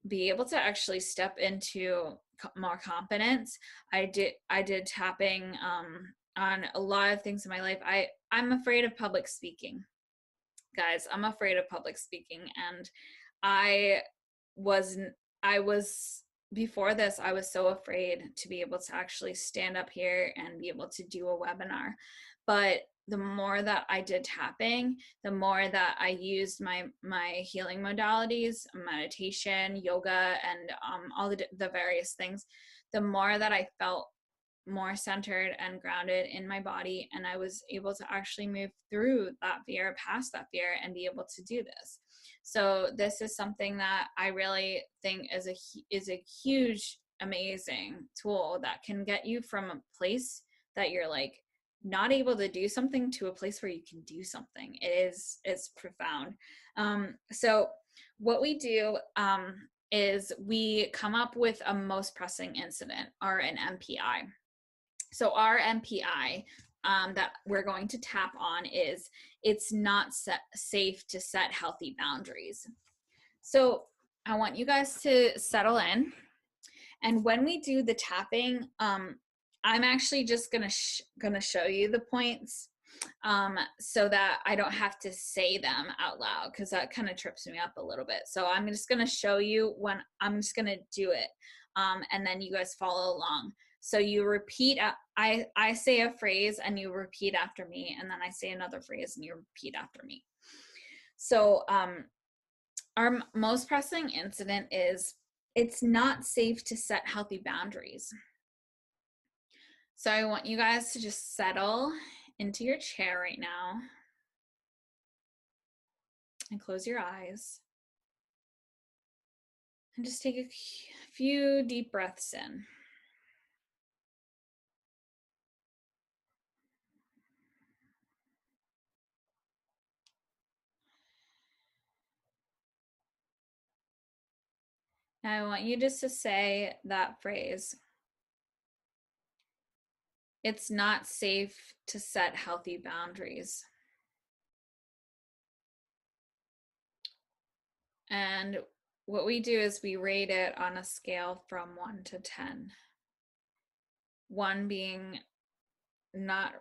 Speaker 1: be able to actually step into more confidence. I did tapping on a lot of things in my life. I'm afraid of public speaking, guys. I'm afraid of public speaking, and I was before this, I was so afraid to be able to actually stand up here and be able to do a webinar. But the more that I did tapping, the more that I used my healing modalities, meditation, yoga, and all the various things, the more that I felt more centered and grounded in my body, and I was able to actually move through that fear, past that fear, and be able to do this. So this is something that I really think is a huge, amazing tool that can get you from a place that you're like not able to do something to a place where you can do something. It's profound. So what we do is we come up with a most pressing incident, or an MPI. So our MPI that we're going to tap on is, it's not safe to set healthy boundaries. So I want you guys to settle in. And when we do the tapping, I'm actually just gonna show you the points so that I don't have to say them out loud, because that kind of trips me up a little bit. So I'm just gonna show you when I'm just gonna do it, and then you guys follow along. So you repeat, I say a phrase and you repeat after me, and then I say another phrase and you repeat after me. So our most pressing incident is, it's not safe to set healthy boundaries. So I want you guys to just settle into your chair right now and close your eyes and just take a few deep breaths in. Now I want you just to say that phrase. It's not safe to set healthy boundaries. And what we do is we rate it on a scale from 1 to 10. 1 being not,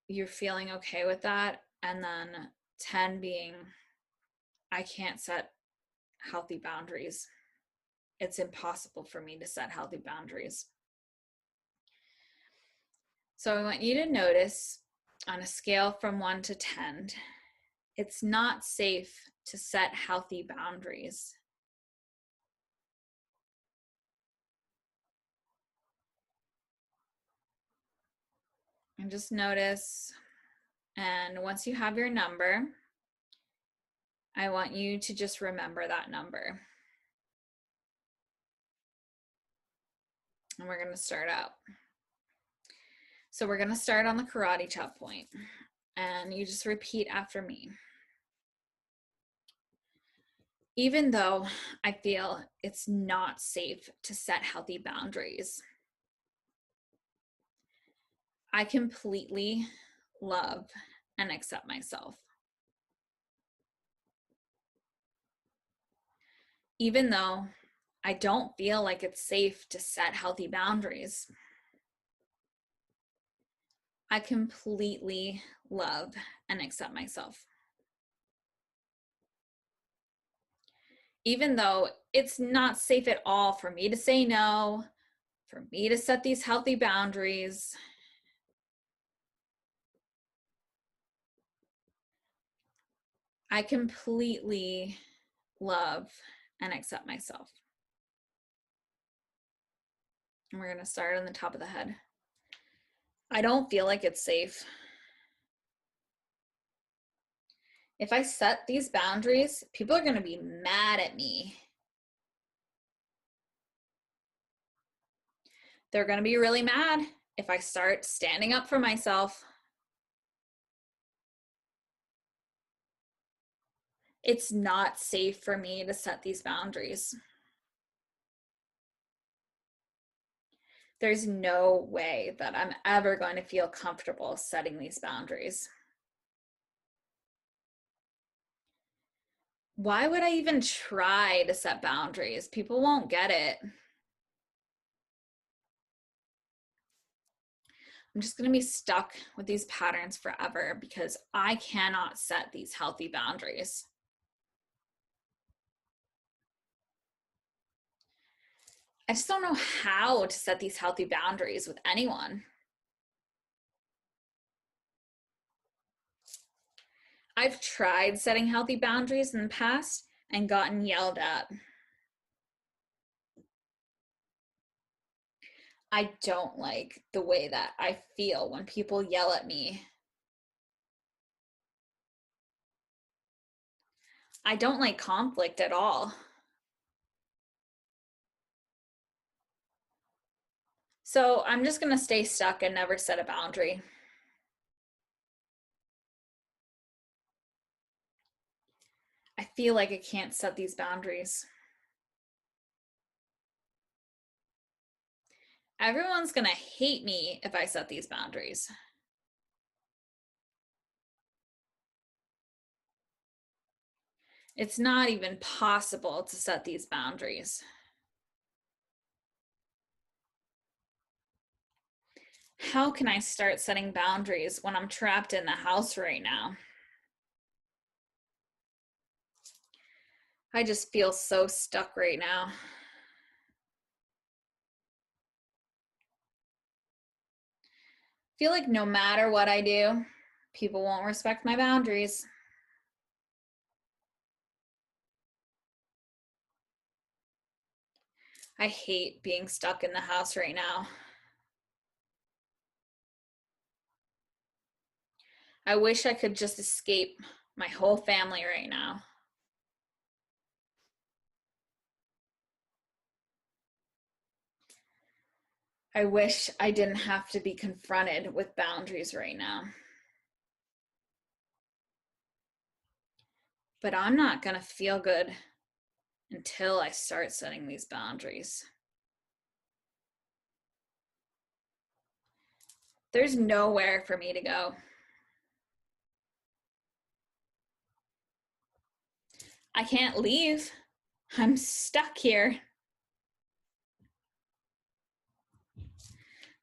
Speaker 1: you're feeling okay with that, and then 10 being, I can't set healthy boundaries. It's impossible for me to set healthy boundaries. So I want you to notice on a scale from 1 to 10, it's not safe to set healthy boundaries. And just notice, and once you have your number, I want you to just remember that number. And we're going to start out. So we're going to start on the karate chop point, and you just repeat after me. Even though I feel it's not safe to set healthy boundaries, I completely love and accept myself. Even though I don't feel like it's safe to set healthy boundaries, I completely love and accept myself. Even though it's not safe at all for me to say no, for me to set these healthy boundaries, I completely love and accept myself. And we're going to start on the top of the head. I don't feel like it's safe. If I set these boundaries, people are going to be mad at me. They're going to be really mad if I start standing up for myself. It's not safe for me to set these boundaries. There's no way that I'm ever going to feel comfortable setting these boundaries. Why would I even try to set boundaries? People won't get it. I'm just going to be stuck with these patterns forever because I cannot set these healthy boundaries. I just don't know how to set these healthy boundaries with anyone. I've tried setting healthy boundaries in the past and gotten yelled at. I don't like the way that I feel when people yell at me. I don't like conflict at all. So I'm just going to stay stuck and never set a boundary. I feel like I can't set these boundaries. Everyone's going to hate me if I set these boundaries. It's not even possible to set these boundaries. How can I start setting boundaries when I'm trapped in the house right now? I just feel so stuck right now. I feel like no matter what I do, people won't respect my boundaries. I hate being stuck in the house right now. I wish I could just escape my whole family right now. I wish I didn't have to be confronted with boundaries right now. But I'm not going to feel good until I start setting these boundaries. There's nowhere for me to go. I can't leave. I'm stuck here.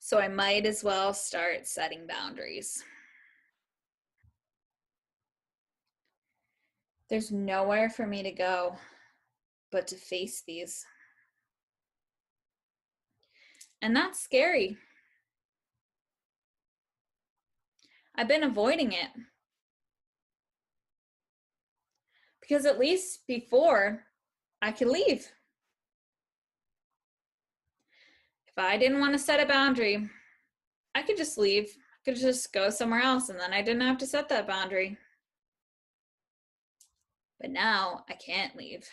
Speaker 1: So I might as well start setting boundaries. There's nowhere for me to go but to face these. And that's scary. I've been avoiding it. Because at least before, I could leave. If I didn't want to set a boundary, I could just leave. I could just go somewhere else and then I didn't have to set that boundary. But now I can't leave.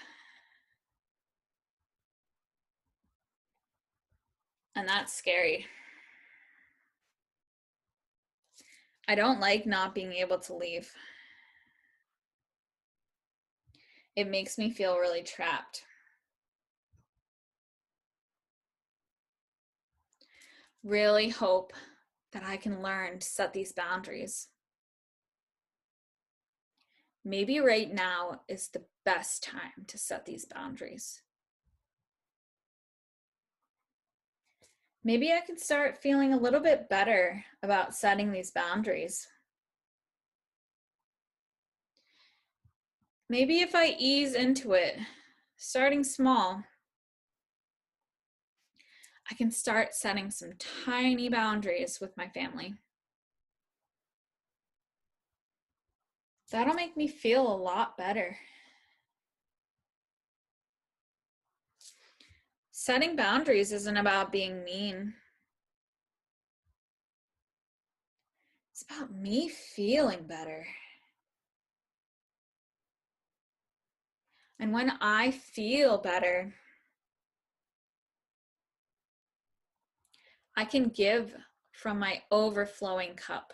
Speaker 1: And that's scary. I don't like not being able to leave. It makes me feel really trapped. Really hope that I can learn to set these boundaries. Maybe right now is the best time to set these boundaries. Maybe I can start feeling a little bit better about setting these boundaries. Maybe if I ease into it, starting small, I can start setting some tiny boundaries with my family. That'll make me feel a lot better. Setting boundaries isn't about being mean. It's about me feeling better. And when I feel better, I can give from my overflowing cup.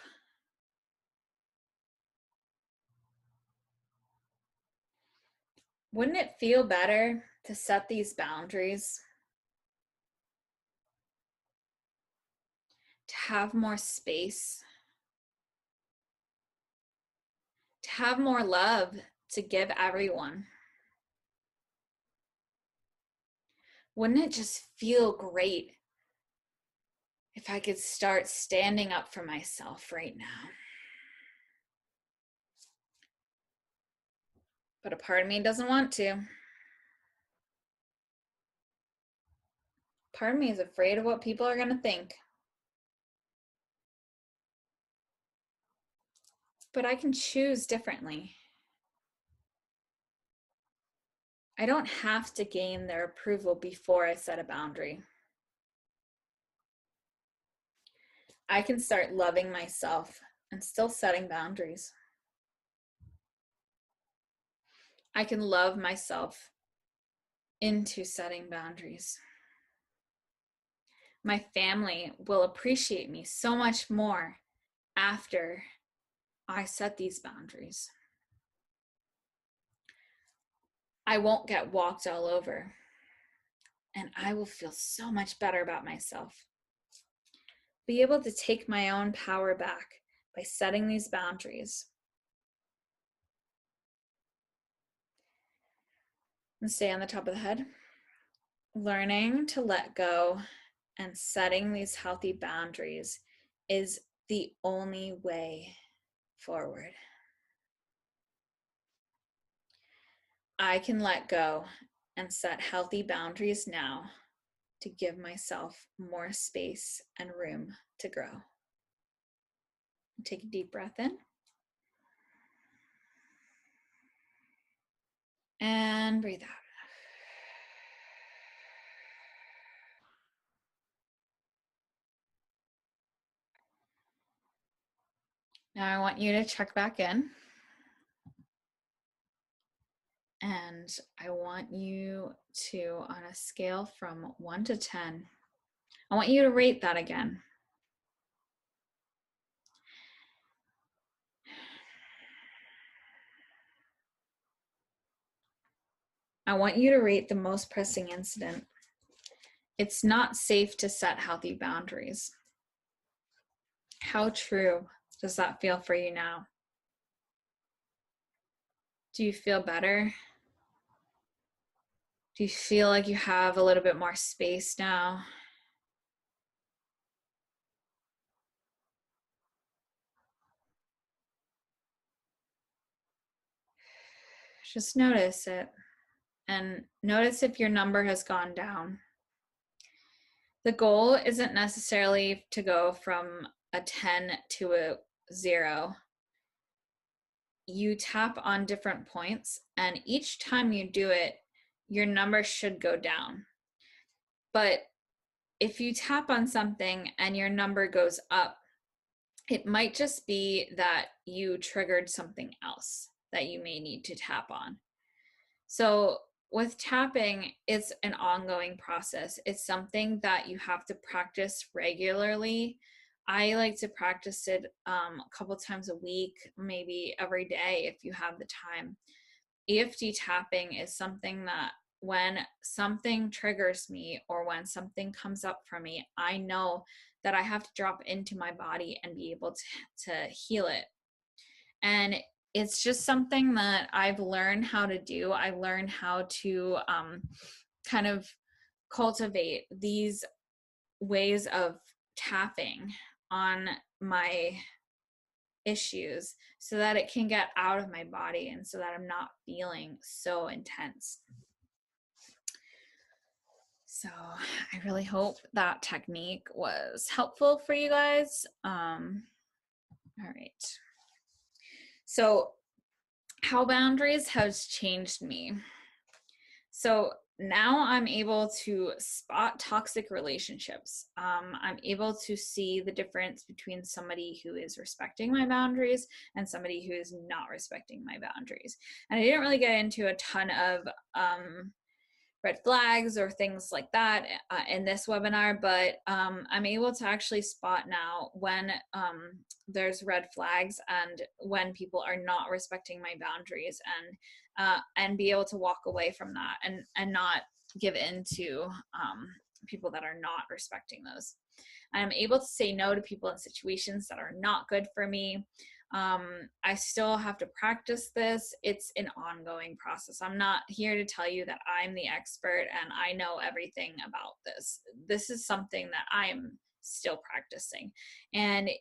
Speaker 1: Wouldn't it feel better to set these boundaries? To have more space? To have more love to give everyone? Wouldn't it just feel great if I could start standing up for myself right now? But a part of me doesn't want to. Part of me is afraid of what people are going to think. But I can choose differently. I don't have to gain their approval before I set a boundary. I can start loving myself and still setting boundaries. I can love myself into setting boundaries. My family will appreciate me so much more after I set these boundaries. I won't get walked all over, and I will feel so much better about myself. Be able to take my own power back by setting these boundaries. And stay on the top of the head. Learning to let go and setting these healthy boundaries is the only way forward. I can let go and set healthy boundaries now to give myself more space and room to grow. Take a deep breath in. And breathe out. Now I want you to check back in. And I want you to, on a scale from 1 to 10, I want you to rate that again. I want you to rate the most pressing incident. It's not safe to set healthy boundaries. How true does that feel for you now? Do you feel better? Do you feel like you have a little bit more space now? Just notice it, and notice if your number has gone down. The goal isn't necessarily to go from a 10 to a 0. You tap on different points, and each time you do it, your number should go down. But if you tap on something and your number goes up, it might just be that you triggered something else that you may need to tap on. So with tapping, it's an ongoing process. It's something that you have to practice regularly. I like to practice it a couple times a week, maybe every day if you have the time. EFT tapping is something that when something triggers me or when something comes up for me, I know that I have to drop into my body and be able to heal it. And it's just something that I've learned how to do. I learned how to kind of cultivate these ways of tapping on my issues so that it can get out of my body and so that I'm not feeling so intense. So I really hope that technique was helpful for you guys. All right. So how boundaries has changed me. So now I'm able to spot toxic relationships. I'm able to see the difference between somebody who is respecting my boundaries and somebody who is not respecting my boundaries. And I didn't really get into a ton of red flags or things like that in this webinar, but I'm able to actually spot now when there's red flags and when people are not respecting my boundaries, and be able to walk away from that and not give in to people that are not respecting those. And I'm able to say no to people in situations that are not good for me. I still have to practice this. It's an ongoing process. I'm not here to tell you that I'm the expert and I know everything about this. This is something that I am still practicing. And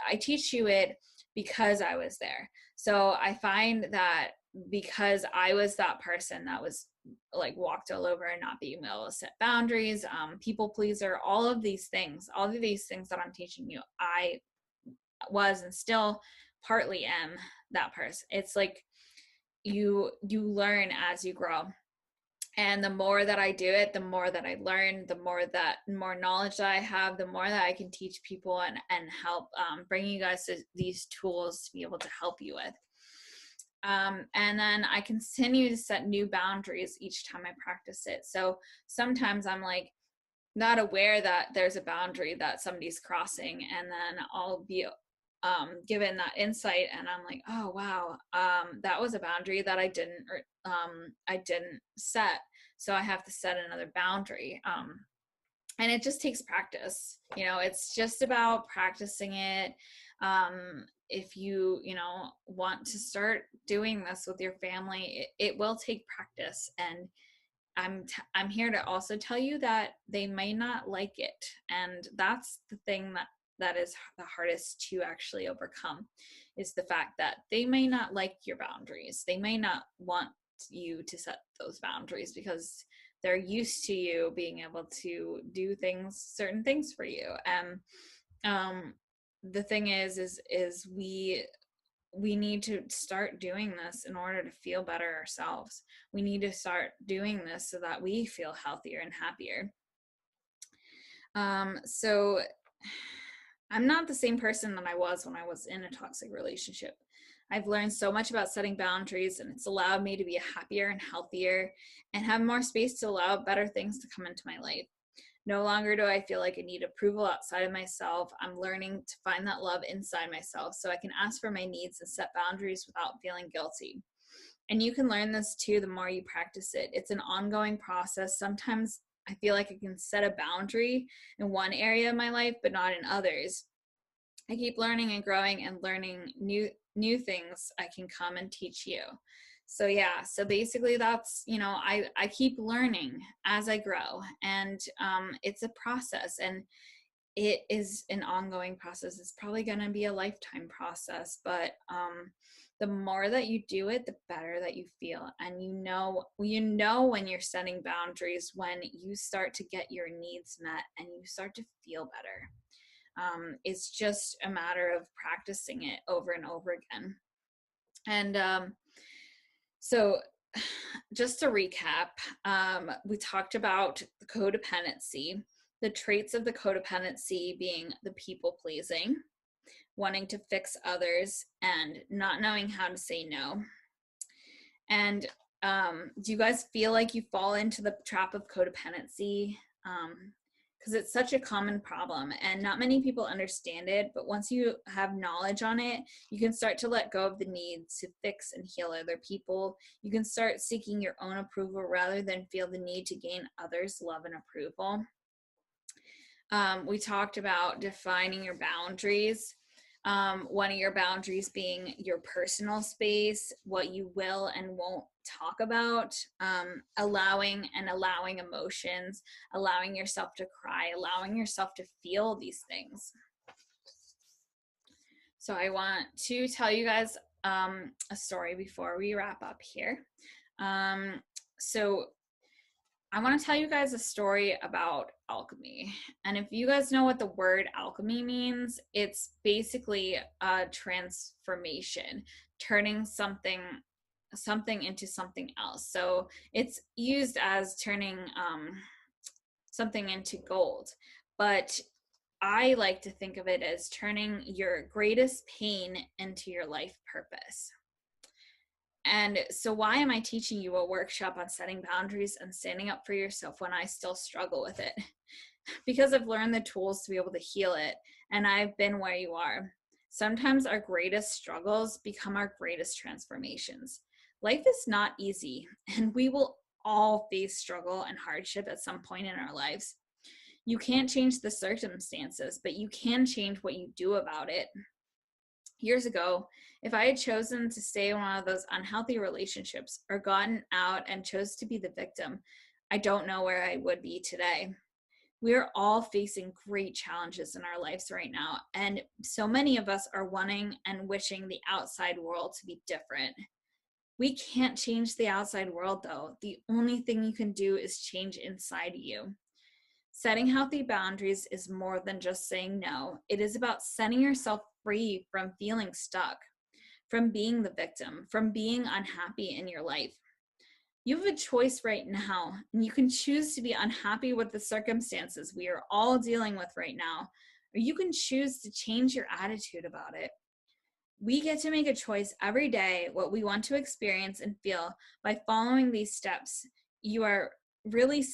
Speaker 1: I teach you it because I was there. So I find that because I was that person that was like walked all over and not being able to set boundaries, people pleaser, all of these things that I'm teaching you, I was and still partly am that person. It's like you learn as you grow, and the more that I do it, the more that I learn, the more knowledge that I have, the more that I can teach people and help bring you guys these tools to be able to help you with. And then I continue to set new boundaries each time I practice it. So sometimes I'm like not aware that there's a boundary that somebody's crossing, and then I'll be given that insight and I'm like, oh wow, that was a boundary that I didn't set, so I have to set another boundary. And it just takes practice, it's just about practicing it. If you want to start doing this with your family, it will take practice, and I'm here to also tell you that they may not like it, and that's the thing that is the hardest to actually overcome, is the fact that they may not like your boundaries. They may not want you to set those boundaries because they're used to you being able to do certain things for you. And the thing is we need to start doing this in order to feel better ourselves. We need to start doing this so that we feel healthier and happier. So I'm not the same person that I was when I was in a toxic relationship. I've learned so much about setting boundaries, and it's allowed me to be happier and healthier and have more space to allow better things to come into my life. No longer do I feel like I need approval outside of myself. I'm learning to find that love inside myself so I can ask for my needs and set boundaries without feeling guilty. And you can learn this too the more you practice it. It's an ongoing process. Sometimes I feel like I can set a boundary in one area of my life, but not in others. I keep learning and growing and learning new things I can come and teach you. So yeah, so basically that's, I keep learning as I grow, and it's a process, and it is an ongoing process. It's probably going to be a lifetime process, but the more that you do it, the better that you feel. And you know when you're setting boundaries, when you start to get your needs met and you start to feel better. It's just a matter of practicing it over and over again. And so just to recap, we talked about the codependency, the traits of the codependency being the people pleasing, wanting to fix others, and not knowing how to say no. And do you guys feel like you fall into the trap of codependency? Because it's such a common problem and not many people understand it, but once you have knowledge on it, you can start to let go of the need to fix and heal other people. You can start seeking your own approval rather than feel the need to gain others' love and approval. We talked about defining your boundaries. One of your boundaries being your personal space, what you will and won't talk about, allowing emotions, allowing yourself to cry, allowing yourself to feel these things. So I want to tell you guys a story before we wrap up here. So I want to tell you guys a story about alchemy. And if you guys know what the word alchemy means, it's basically a transformation, turning something into something else. So it's used as turning something into gold. But I like to think of it as turning your greatest pain into your life purpose. And so why am I teaching you a workshop on setting boundaries and standing up for yourself when I still struggle with it? Because I've learned the tools to be able to heal it, and I've been where you are. Sometimes our greatest struggles become our greatest transformations. Life is not easy, and we will all face struggle and hardship at some point in our lives. You can't change the circumstances, but you can change what you do about it. Years ago, if I had chosen to stay in one of those unhealthy relationships or gotten out and chose to be the victim, I don't know where I would be today. We are all facing great challenges in our lives right now, and so many of us are wanting and wishing the outside world to be different. We can't change the outside world, though. The only thing you can do is change inside you. Setting healthy boundaries is more than just saying no. It is about setting yourself free from feeling stuck, from being the victim, from being unhappy in your life. You have a choice right now, and you can choose to be unhappy with the circumstances we are all dealing with right now, or you can choose to change your attitude about it. We get to make a choice every day what we want to experience and feel. By following these steps, you are really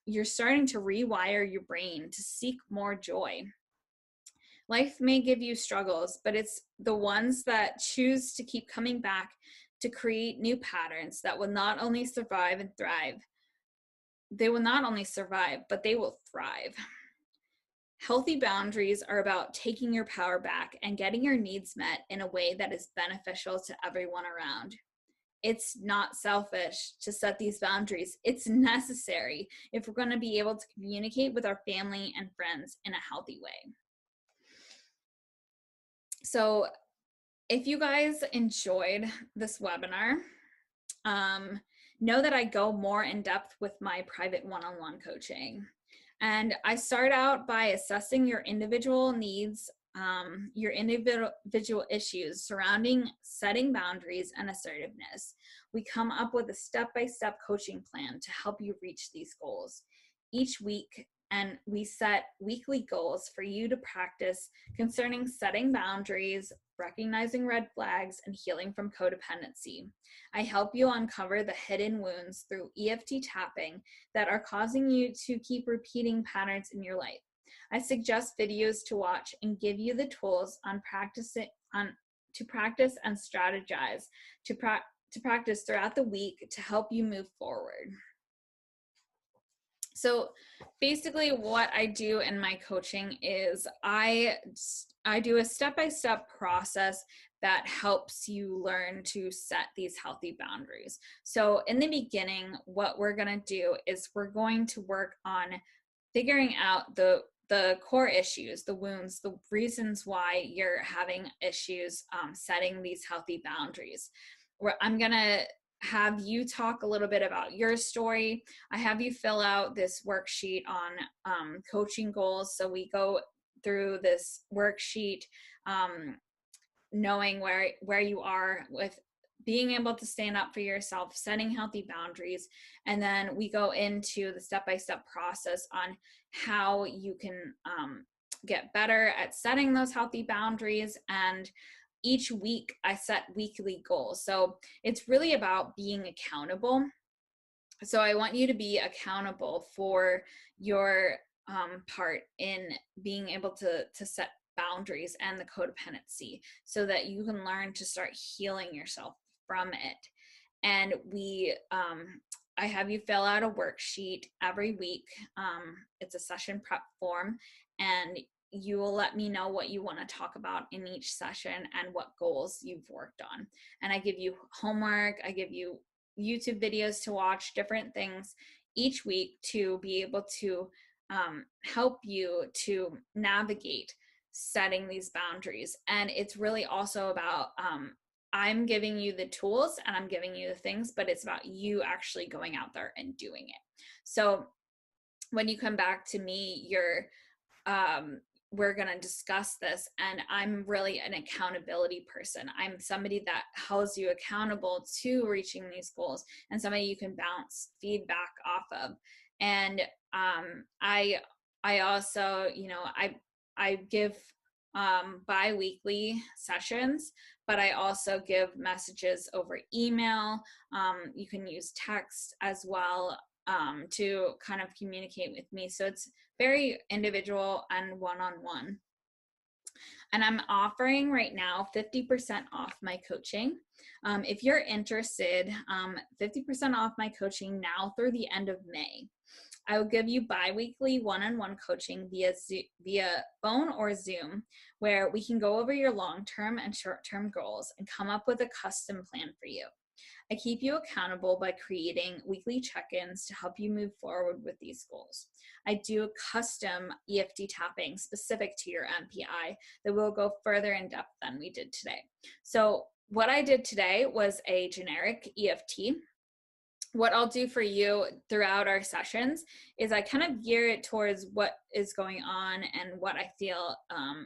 Speaker 1: you're starting to rewire your brain to seek more joy. Life may give you struggles, but it's the ones that choose to keep coming back to create new patterns that will not only survive and thrive. They will not only survive, but they will thrive. Healthy boundaries are about taking your power back and getting your needs met in a way that is beneficial to everyone around. It's not selfish to set these boundaries. It's necessary if we're going to be able to communicate with our family and friends in a healthy way. So if you guys enjoyed this webinar, know that I go more in depth with my private one-on-one coaching. And I start out by assessing your individual needs, your individual issues surrounding setting boundaries and assertiveness. We come up with a step-by-step coaching plan to help you reach these goals. Each week and we set weekly goals for you to practice concerning setting boundaries, recognizing red flags, and healing from codependency. I help you uncover the hidden wounds through EFT tapping that are causing you to keep repeating patterns in your life. I suggest videos to watch and give you the tools to practice and strategize to practice throughout the week to help you move forward. So basically what I do in my coaching is I do a step-by-step process that helps you learn to set these healthy boundaries. So in the beginning, what we're going to do is we're going to work on figuring out the core issues, the wounds, the reasons why you're having issues setting these healthy boundaries. Where I'm going to have you talk a little bit about your story. I have you fill out this worksheet on coaching goals. So we go through this worksheet knowing where you are with being able to stand up for yourself, setting healthy boundaries, and then we go into the step-by-step process on how you can get better at setting those healthy boundaries. And each week I set weekly goals. So it's really about being accountable. So I want you to be accountable for your part in being able to set boundaries and the codependency so that you can learn to start healing yourself from it. And I have you fill out a worksheet every week. It's a session prep form, and you will let me know what you want to talk about in each session and what goals you've worked on. And I give you homework, I give you YouTube videos to watch, different things each week to be able to help you to navigate setting these boundaries. And it's really also about I'm giving you the tools and I'm giving you the things, but it's about you actually going out there and doing it. So when you come back to me, we're going to discuss this, and I'm really an accountability person. I'm somebody that holds you accountable to reaching these goals and somebody you can bounce feedback off of. And I also, I give bi-weekly sessions, but I also give messages over email. You can use text as well to kind of communicate with me. So it's very individual and one-on-one. And I'm offering right now 50% off my coaching. If you're interested, 50% off my coaching now through the end of May. I will give you bi-weekly one-on-one coaching via phone or Zoom, where we can go over your long-term and short-term goals and come up with a custom plan for you. I keep you accountable by creating weekly check-ins to help you move forward with these goals. I do a custom EFT tapping specific to your MPI that will go further in depth than we did today. So what I did today was a generic EFT. What I'll do for you throughout our sessions is I kind of gear it towards what is going on and what I feel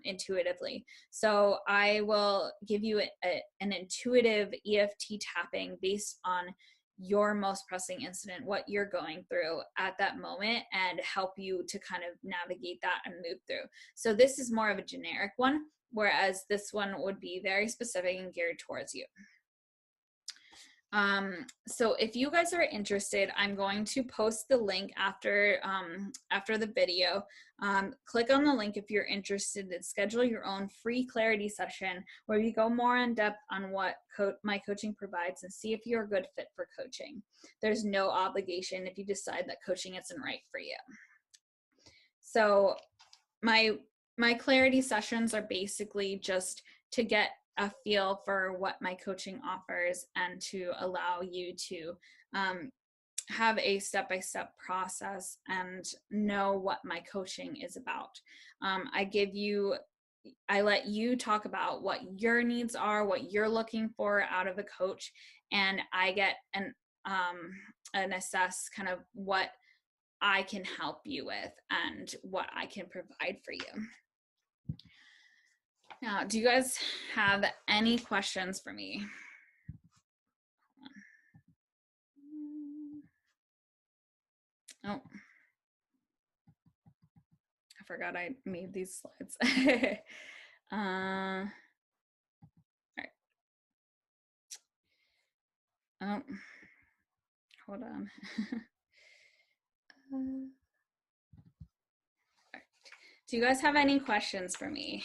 Speaker 1: intuitively. So I will give you an intuitive EFT tapping based on your most pressing incident, what you're going through at that moment, and help you to kind of navigate that and move through. So this is more of a generic one, whereas this one would be very specific and geared towards you. So if you guys are interested, I'm going to post the link after the video. Click on the link if you're interested and schedule your own free clarity session where we go more in depth on what my coaching provides and see if you're a good fit for coaching. There's no obligation if you decide that coaching isn't right for you. So my clarity sessions are basically just to get a feel for what my coaching offers and to allow you to have a step-by-step process and know what my coaching is about. I let you talk about what your needs are, what you're looking for out of a coach, and I get and assess kind of what I can help you with and what I can provide for you. Now, do you guys have any questions for me? Oh. forgot I made these slides. All right. Hold on. Do you guys have any questions for me?